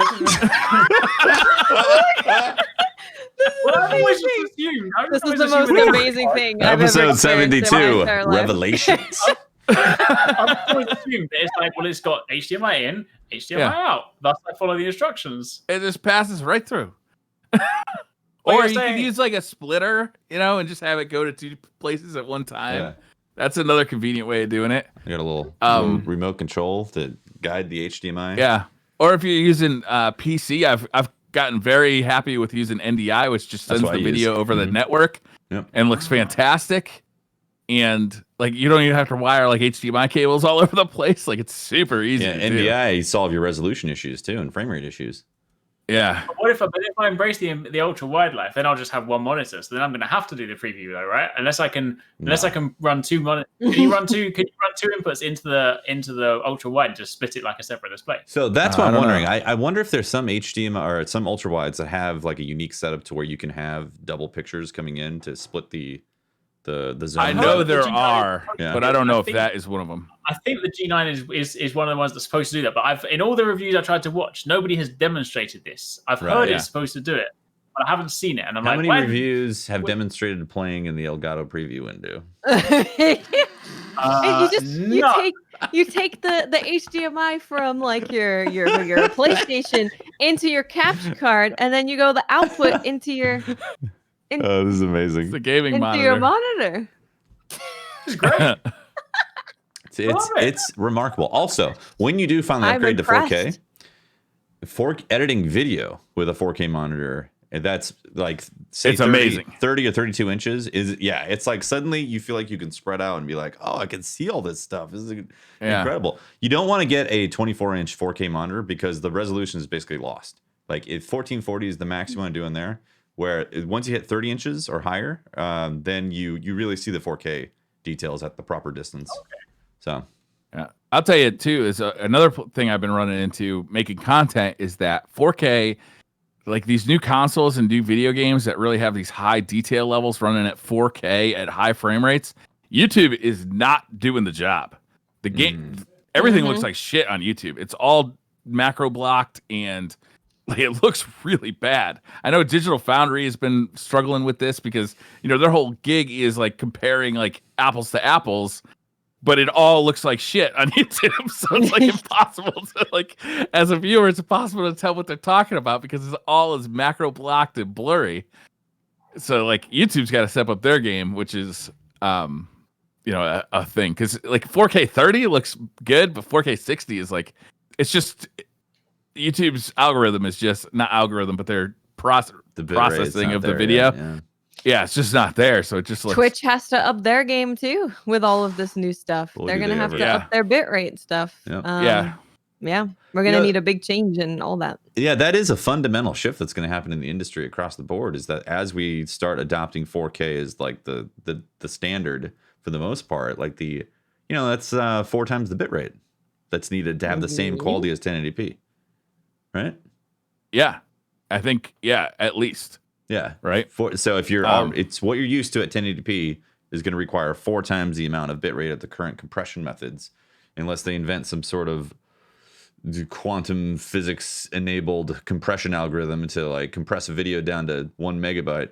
This is the most amazing thing I've ever Episode experienced in my 72, entire life. Revelations. I've always assumed that it's like, well, it's got HDMI in, HDMI out. Thus, I follow the instructions. It just passes right through. What Or you're you saying- could use like a splitter, and just have it go to 2 places at one time. Yeah. That's another convenient way of doing it. You got a little remote control to guide the HDMI. Yeah. Or if you're using PC, I've gotten very happy with using NDI, which just That's sends what the I use. video over the network Yep. and looks fantastic. And like you don't even have to wire like HDMI cables all over the place. Like it's super easy. Yeah, to do. NDI solve your resolution issues too and frame rate issues. Yeah. But what if I embrace the ultra wide life? Then I'll just have one monitor. So then I'm going to have to do the preview though, right? Unless I can run 2 monitors. Can you run 2 inputs into the ultra wide and just split it like a separate display? So that's what I I'm don't wondering. know. I wonder if there's some HDMI or some ultra wides that have like a unique setup to where you can have double pictures coming in to split the zone. I know there G9 are, Yeah. but I don't know I if think- that is one of them. I think the G9 is one of the ones that's supposed to do that. But in all the reviews I tried to watch, nobody has demonstrated this. I've Right, heard yeah. it's supposed to do it, but I haven't seen it. And I'm How like, many why- reviews have demonstrated playing in the Elgato preview window? you take the HDMI from like your PlayStation into your capture card, and then you go the output into your Oh, this is It's amazing. the gaming into monitor. your monitor. It's great. It's remarkable. Also, when you do finally I'm upgrade to 4K, impressed. editing video with a 4K monitor, and that's like say It's amazing. 30 or 32 inches it's like suddenly you feel like you can spread out and be like, oh, I can see all this stuff. This is incredible. You don't want to get a 24-inch 4K monitor because the resolution is basically lost. Like if 1440 is the max you want to do in there, where once you hit 30 inches or higher, then you really see the 4K details at the proper distance. Okay. So Yeah. I'll tell you too is another thing I've been running into making content is that 4K, like these new consoles and new video games that really have these high detail levels running at 4K at high frame rates, YouTube is not doing the job. The game, everything looks like shit on YouTube. It's all macro blocked and like, it looks really bad. I know Digital Foundry has been struggling with this because their whole gig is like comparing like apples to apples. But it all looks like shit on YouTube, so it's like impossible to like, as a viewer, it's impossible to tell what they're talking about because it's all is macro blocked and blurry. So like YouTube's got to step up their game, which is, a thing because like 4K 30 looks good, but 4K 60 is like, it's just YouTube's algorithm is just not algorithm, but their the bit rate's processing not of the there video. yet, yeah. Yeah, it's just not there. So it just looks. Twitch has to up their game too with all of this new stuff. Well, They're do gonna they have ever? to up their bit rate stuff. Yep. Yeah, we're gonna Yeah. need a big change and all that. Yeah, that is a fundamental shift that's going to happen in the industry across the board. Is that as we start adopting 4K as like the standard for the most part, like that's 4 times the bit rate that's needed to have the same quality as 1080p, right? Yeah, I think at least. Yeah, Right. So if you're, it's what you're used to at 1080p is going to require 4 times the amount of bit rate of the current compression methods, unless they invent some sort of quantum physics enabled compression algorithm to like compress a video down to 1 megabyte.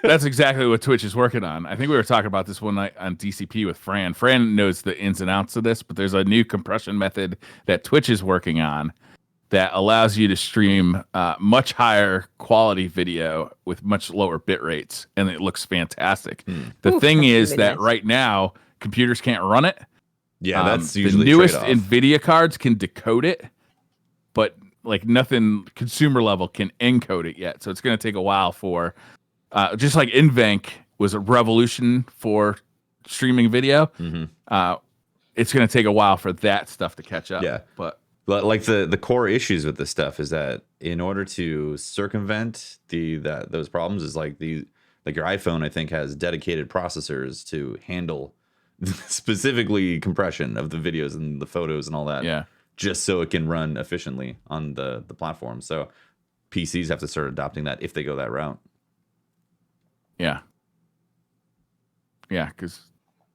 That's exactly what Twitch is working on. I think we were talking about this one night on DCP with Fran. Fran knows the ins and outs of this, but there's a new compression method that Twitch is working on that allows you to stream much higher quality video with much lower bit rates, and it looks fantastic. The thing that's is really that nice. right now computers can't run it. Yeah, that's the usually newest trade-off. NVIDIA cards can decode it, but like nothing consumer level can encode it yet. So it's going to take a while for, just like NVENC was a revolution for streaming video. It's going to take a while for that stuff to catch up. Yeah. But like the core issues with this stuff is that in order to circumvent those problems is like your iPhone, I think, has dedicated processors to handle specifically compression of the videos and the photos and all that. Yeah. Just so it can run efficiently on the platform. So PCs have to start adopting that if they go that route. yeah. Yeah. Cause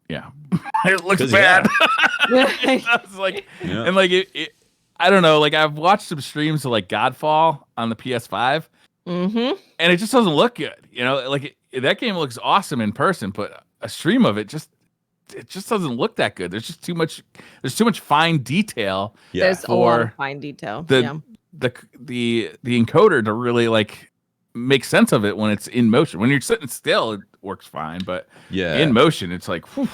it looks 'Cause, bad. Yeah. It's like, Yeah. and like I don't know. Like I've watched some streams of like Godfall on the PS5, Mm-hmm. and it just doesn't look good. You know, like that game looks awesome in person, but a stream of it just doesn't look that good. There's just too much. There's too much fine detail. Yeah. There's a lot of for fine detail. the the encoder to really like make sense of it when it's in motion. When you're sitting still, it works fine, but in motion, it's like, whew.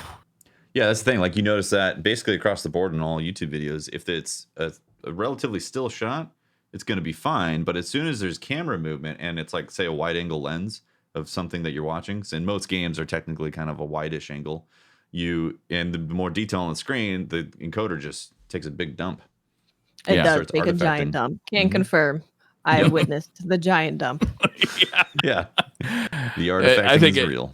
Yeah, that's the thing. Like you notice that basically across the board in all YouTube videos, if it's a relatively still shot, it's going to be fine. But as soon as there's camera movement and it's like, say, a wide angle lens of something that you're watching, so in most games are technically kind of a wide-ish angle, and the more detail on the screen, the encoder just takes a big dump. It does starts take a giant artifacting. dump. Can confirm. I witnessed the giant dump. Yeah. The artifacting is real.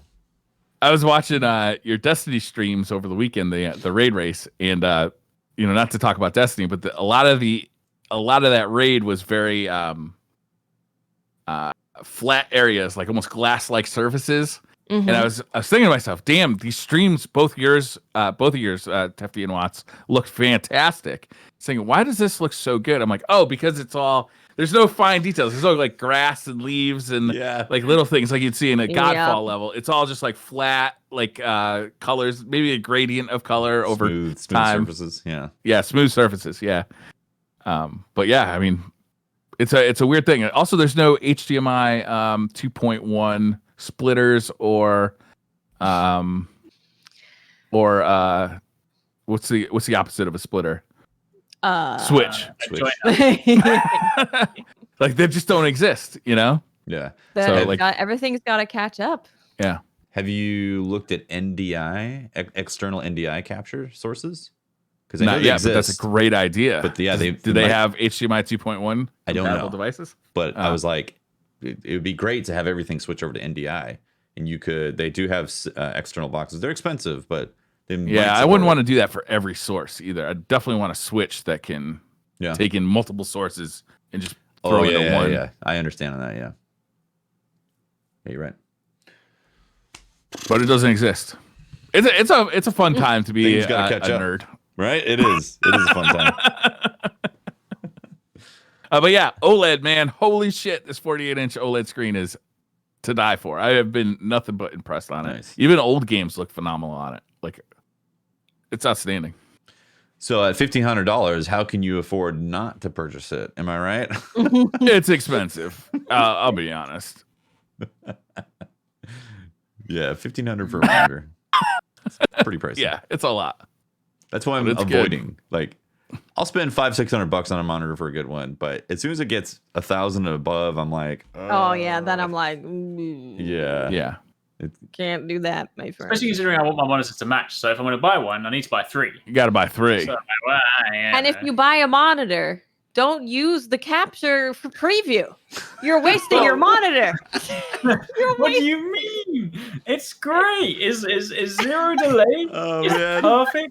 I was watching your Destiny streams over the weekend, the raid race, and not to talk about Destiny, but a lot of that raid was very flat areas, like almost glass-like surfaces. Mm-hmm. And I was thinking to myself, damn, these streams, both of yours, Tefty and Watts, looked fantastic. Saying, why does this look so good? I'm like, oh, because there's no fine details. There's no like grass and leaves and like little things like you'd see in a Godfall level. It's all just like flat, like colors, maybe a gradient of color over smooth time. Surfaces. Yeah, smooth surfaces. Yeah. But yeah, I mean, it's a weird thing. Also, there's no HDMI 2.1 splitters or what's the opposite of a splitter? Switch. Like they just don't exist, you know? Yeah. Everything's got to catch up. Yeah. Have you looked at NDI, external NDI capture sources? Because not yet, but that's a great idea. But yeah, do they have HDMI 2.1? I don't know devices. But I was like, it would be great to have everything switch over to NDI, and they do have external boxes. They're expensive, but I wouldn't want to do that for every source either. I definitely want a switch that can take in multiple sources and just throw it in one. Yeah, I understand on that. Yeah, you're right. But it doesn't exist. It's a fun time to be a nerd. Right? It is. It is a fun time. But yeah, OLED, man. Holy shit. This 48-inch OLED screen is to die for. I have been nothing but impressed on it. Even old games look phenomenal on it. Like, it's outstanding. So at $1,500, how can you afford not to purchase it? Am I right? It's expensive. I'll be honest. Yeah, $1,500 for a monitor. It's pretty pricey. Yeah, it's a lot. That's why I'm avoiding. Good. Like, I'll spend $500-$600 on a monitor for a good one, but as soon as it gets 1,000 and above, I'm like, oh yeah, then I'm like, yeah. Can't do that, my friend. Especially considering I want my monitors to match. So if I'm going to buy one, I need to buy 3. You got to buy 3. So, and if you buy a monitor, don't use the capture for preview. You're wasting your monitor. What do you mean? It's great. Is 0 delay? Man. Perfect.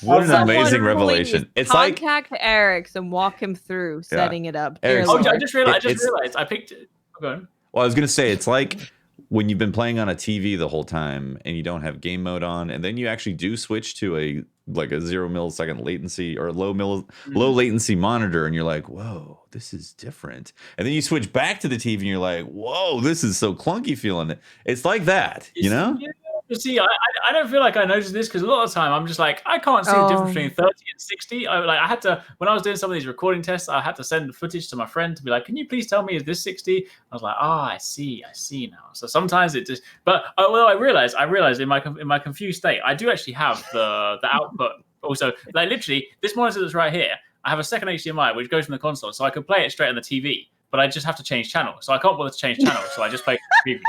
What an amazing revelation. It's like contact Arekkz and walk him through setting it up. Arekkz, I just realized I picked it. Okay. Well, I was gonna say it's like when you've been playing on a TV the whole time and you don't have game mode on, and then you actually do switch to a 0 millisecond latency or low latency monitor, and you're like, whoa, this is different. And then you switch back to the TV and you're like, whoa, this is so clunky feeling. It's like that, you know? Yeah. See, I don't feel like I noticed this because a lot of the time I'm just like, I can't see the difference between 30 and 60. I had to, when I was doing some of these recording tests, I had to send footage to my friend to be like, can you please tell me, is this 60? I was like, I see now. So sometimes it just, but I realized in my confused state, I do actually have the output also. Like literally, this monitor that's right here, I have a second HDMI which goes from the console, so I could play it straight on the TV, but I just have to change channel. So I can't bother to change channel, so I just play preview.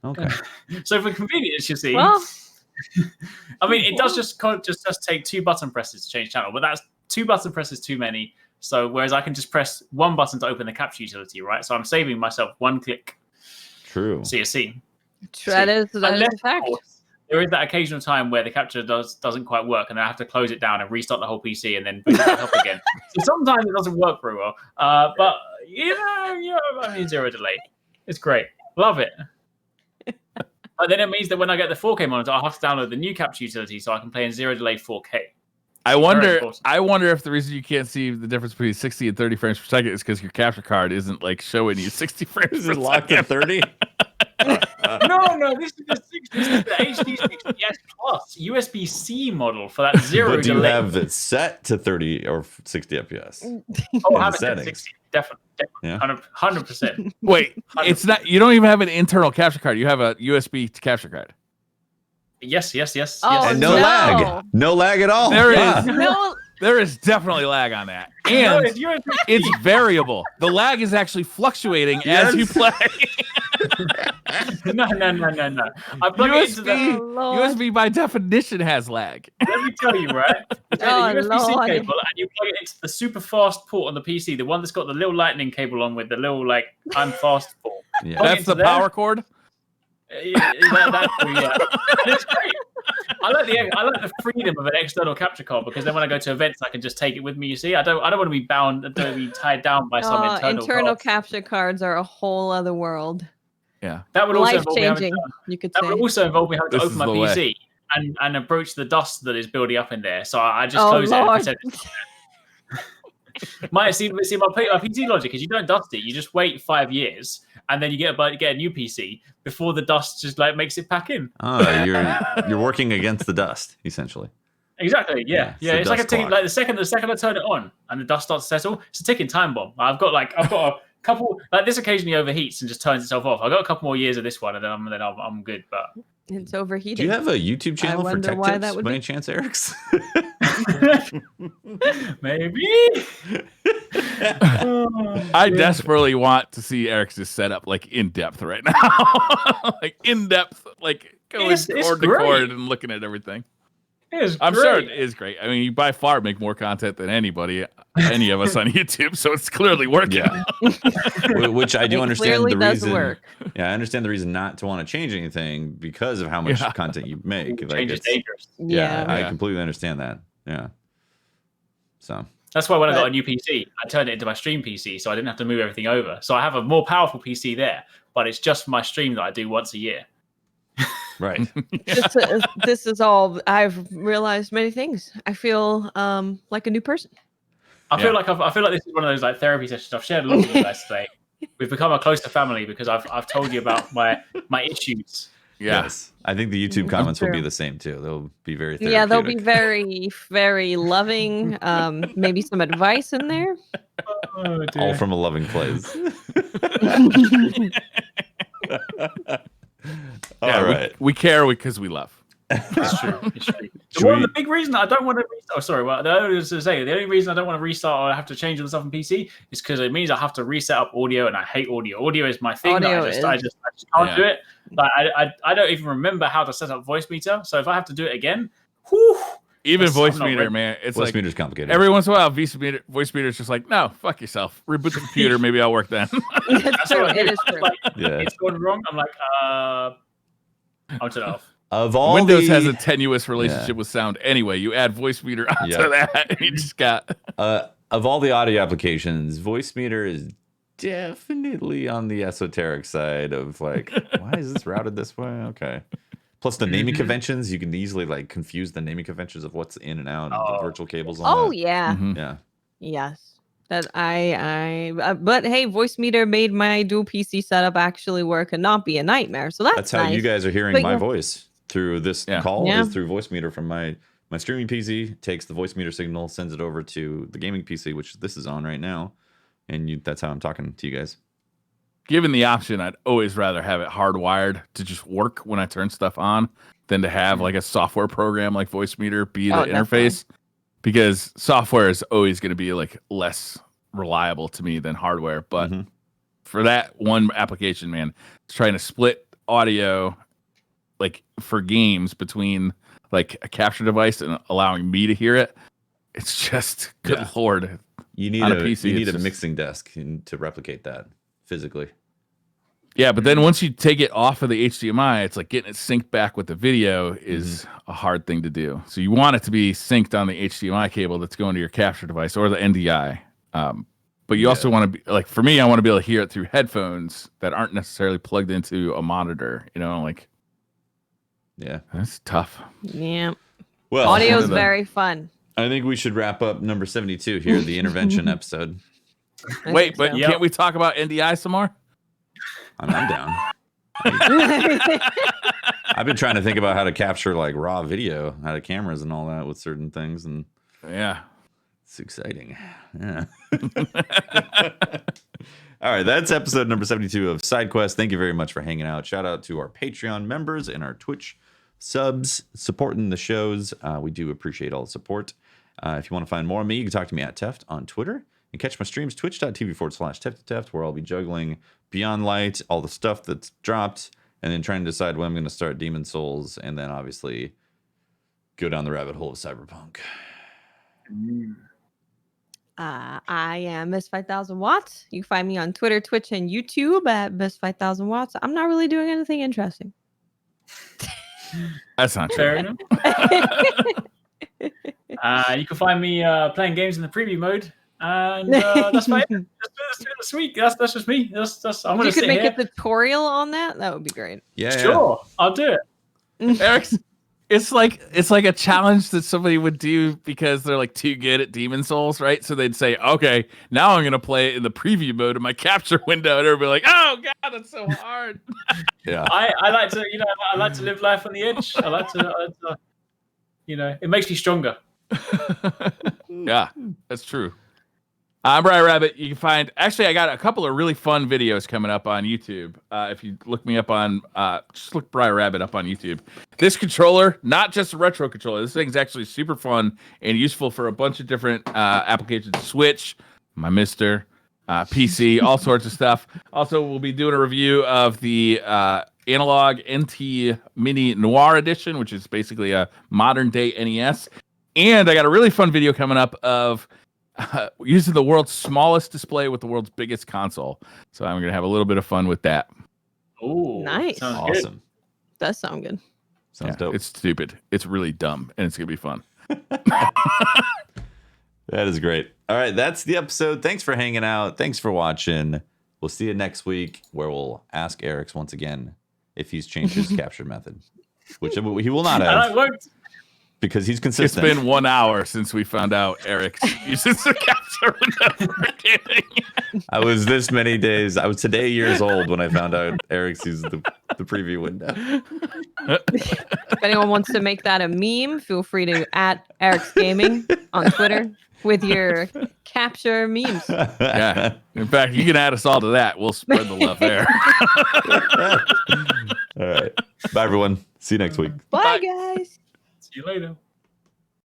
Okay. So for convenience, you see, well, I mean, it does just take 2 button presses to change channel, but that's 2 button presses too many. So whereas I can just press 1 button to open the capture utility, right? So I'm saving myself 1 click. True. So you see. That is a fact. There is that occasional time where the capture doesn't quite work, and I have to close it down and restart the whole PC and then boot it back up again. So sometimes it doesn't work very well. But I mean, 0 delay. It's great. Love it. But then it means that when I get the 4K monitor, I'll have to download the new capture utility so I can play in 0 delay 4K. I wonder important. if the reason you can't see the difference between 60 and 30 frames per second is because your capture card isn't like showing you 60 frames Is per it locked second. at 30? No, this is the 60. This is the HD 60S Plus USB-C model for that zero But do you delay. have it set to 30 or 60 FPS? Oh, in have the it set settings? 60. Definitely. Yeah. 100%. Wait, it's not. You don't even have an internal capture card. You have a USB capture card. Yes. Oh, And no lag. No lag at all. There Wow. is. No, There is definitely lag on that, No, and it's USB. it's variable. The lag is actually fluctuating as you play. No. I plug it into the. Oh, Lord. USB by definition has lag. Let me tell you, right? You take Oh, the USB-C Lord. cable and you plug it into the super fast port on the PC, the one that's got the little lightning cable on with the little like I'm fast port. Yeah. Plug it That's into the there. power cord. Yeah. It's great. I like the freedom of an external capture card because then when I go to events, I can just take it with me. You see, I don't want to be bound, to be tied down by some internal card. capture cards are a whole other world. Yeah. That would also Life involve me having changing, to- you could That say. would also involve me having to This open is my the way. PC and approach the dust that is building up in there. So I just Oh, close it. And Lord. pretend my PC logic is you don't dust it. You just wait 5 years and then you get a new PC before the dust just like makes it pack in. Oh, you're working against the dust, essentially. Exactly. Yeah, Yeah. it's a It's like a dust ticking. clock. Like the second I turn it on and the dust starts to settle, it's a ticking time bomb. I've got a couple. Like this occasionally overheats and just turns itself off. I've got a couple more years of this one, and then I'm good. But It's overheated. Do you have a YouTube channel for wonder tech why tips that would by be. any chance, Arekkz? maybe. I desperately want to see Arekkz' setup like in depth right now. Like in depth, like going It's cord to great. cord and looking at everything. It's I'm great. sure it is great. I mean, you by far make more content than any of us on YouTube, so it's clearly working. Yeah. Which I do It understand clearly the does reason. work. Yeah, I understand the reason not to want to change anything because of how much Yeah. content you make. Like Change is it's, dangerous. yeah, I Yeah. completely understand that. Yeah. So That's why when I got But- a new PC, I turned it into my stream PC, so I didn't have to move everything over. So I have a more powerful PC there, but it's just for my stream that I do once a year. right. This is all. I've realized many things. I feel like a new person. I feel like this is one of those like therapy sessions. I've shared a lot with you guys today. We've become a closer family because I've told you about my issues. Yeah. Yes. I think the YouTube comments will be true. the same too. They'll be very Yeah, they'll be therapeutic. very loving. Maybe some advice in there. Oh, all from a loving place. All Yeah, right. we care because we love. It's true. It's true. Should Well, we- the big reason I don't want to. The only reason I don't want to restart or I have to change all the stuff on PC is because it means I have to reset up audio, and I hate audio. Audio is my thing. Audio I just can't Yeah. do it. Like I don't even remember how to set up voice meter. So if I have to do it again, whew, Even I'm voice not meter, ready. man. It's Voice like meter's complicated. every once in a while, voice meter is just like, no, fuck yourself. Reboot the computer. Maybe I'll work then. It's that's true. what I It do. is true. Like, Yeah. it's gone wrong. I'm like, I'll turn it off. Of all Windows the, has a tenuous relationship with sound anyway. You add voice meter onto Yeah. that, and you just got. of all the audio applications, voice meter is definitely on the esoteric side of like, why is this routed this way? Okay. Plus the naming conventions, you can easily like confuse the naming conventions of what's in and out, the virtual cables on Oh that. yeah. Mhm. Yeah. Yes. That but hey, voice meter made my dual PC setup actually work and not be a nightmare. So that's how nice. you guys are hearing But my yeah. voice through this Yeah. call Yeah. is through voice meter from my streaming PC, takes the voice meter signal, sends it over to the gaming PC, which this is on right now. And that's how I'm talking to you guys. Given the option, I'd always rather have it hardwired to just work when I turn stuff on than to have like a software program like voice meter be the Oh, definitely. interface, because software is always going to be like less reliable to me than hardware. But Mhm. for that one application, man, it's trying to split audio like for games between like a capture device and allowing me to hear it. It's just good Yeah. lord. You need On a a PC, you need it's a just- mixing desk to replicate that physically. Yeah, but then once you take it off of the HDMI, it's like getting it synced back with the video is a hard thing to do. So you want it to be synced on the HDMI cable that's going to your capture device or the NDI. But you also want to be like, for me, I want to be able to hear it through headphones that aren't necessarily plugged into a monitor. You know, like Yeah. that's tough. Yeah. Well, Audio one is of the- very fun. I think we should wrap up number 72 here, the intervention episode. Wait, but can't we talk about NDI some more? I'm down. I've been trying to think about how to capture like raw video out of cameras and all that with certain things, and yeah, it's exciting. Yeah. All right, that's episode number 72 of SideQuest. Thank you very much for hanging out. Shout out to our Patreon members and our Twitch subs supporting the shows. We do appreciate all the support. If you want to find more of me, you can talk to me at Teft on Twitter and catch my streams, twitch.tv/TeftyTeft, where I'll be juggling Beyond Light, all the stuff that's dropped, and then trying to decide when I'm going to start Demon Souls, and then obviously go down the rabbit hole of Cyberpunk. I am Miss 5000 Watts. You can find me on Twitter, Twitch, and YouTube at Miss 5000 Watts. I'm not really doing anything interesting. That's not fair enough. You can find me playing games in the preview mode, and that's about it. This week, that's just me. I'm gonna. You could make a tutorial on that. That would be great. Yeah, sure, I'll do it. Arekkz, it's like a challenge that somebody would do because they're like too good at Demon Souls, right? So they'd say, "Okay, now I'm gonna play it in the preview mode in my capture window," and everybody like, "Oh God, that's so hard." Yeah, I like to, I like to live life on the edge. I like to, it makes me stronger. Yeah, that's true. I'm Briar Rabbit. You can find, actually, I got a couple of really fun videos coming up on YouTube. If you look me up on, just look Briar Rabbit up on YouTube. This controller, not just a retro controller, this thing's actually super fun and useful for a bunch of different applications. Switch, my Mister, PC, all sorts of stuff. Also, we'll be doing a review of the Analog NT Mini Noir Edition, which is basically a modern day NES. And I got a really fun video coming up of using the world's smallest display with the world's biggest console. So I'm going to have a little bit of fun with that. Oh, nice. Awesome. Does sound good. Sounds dope. It's stupid. It's really dumb, and it's going to be fun. That is great. All right, that's the episode. Thanks for hanging out. Thanks for watching. We'll see you next week, where we'll ask Arekkz once again if he's changed his capture method, which he will not have. And I won't. Because he's consistent. It's been 1 hour since we found out Arekkz uses the capture window for gaming. I was this many days. I was today years old when I found out Arekkz uses the preview window. If anyone wants to make that a meme, feel free to @Arekkz Gaming on Twitter with your capture memes. Yeah. In fact, you can add us all to that. We'll spread the love there. All right. Bye, everyone. See you next week. Bye, guys. See you later.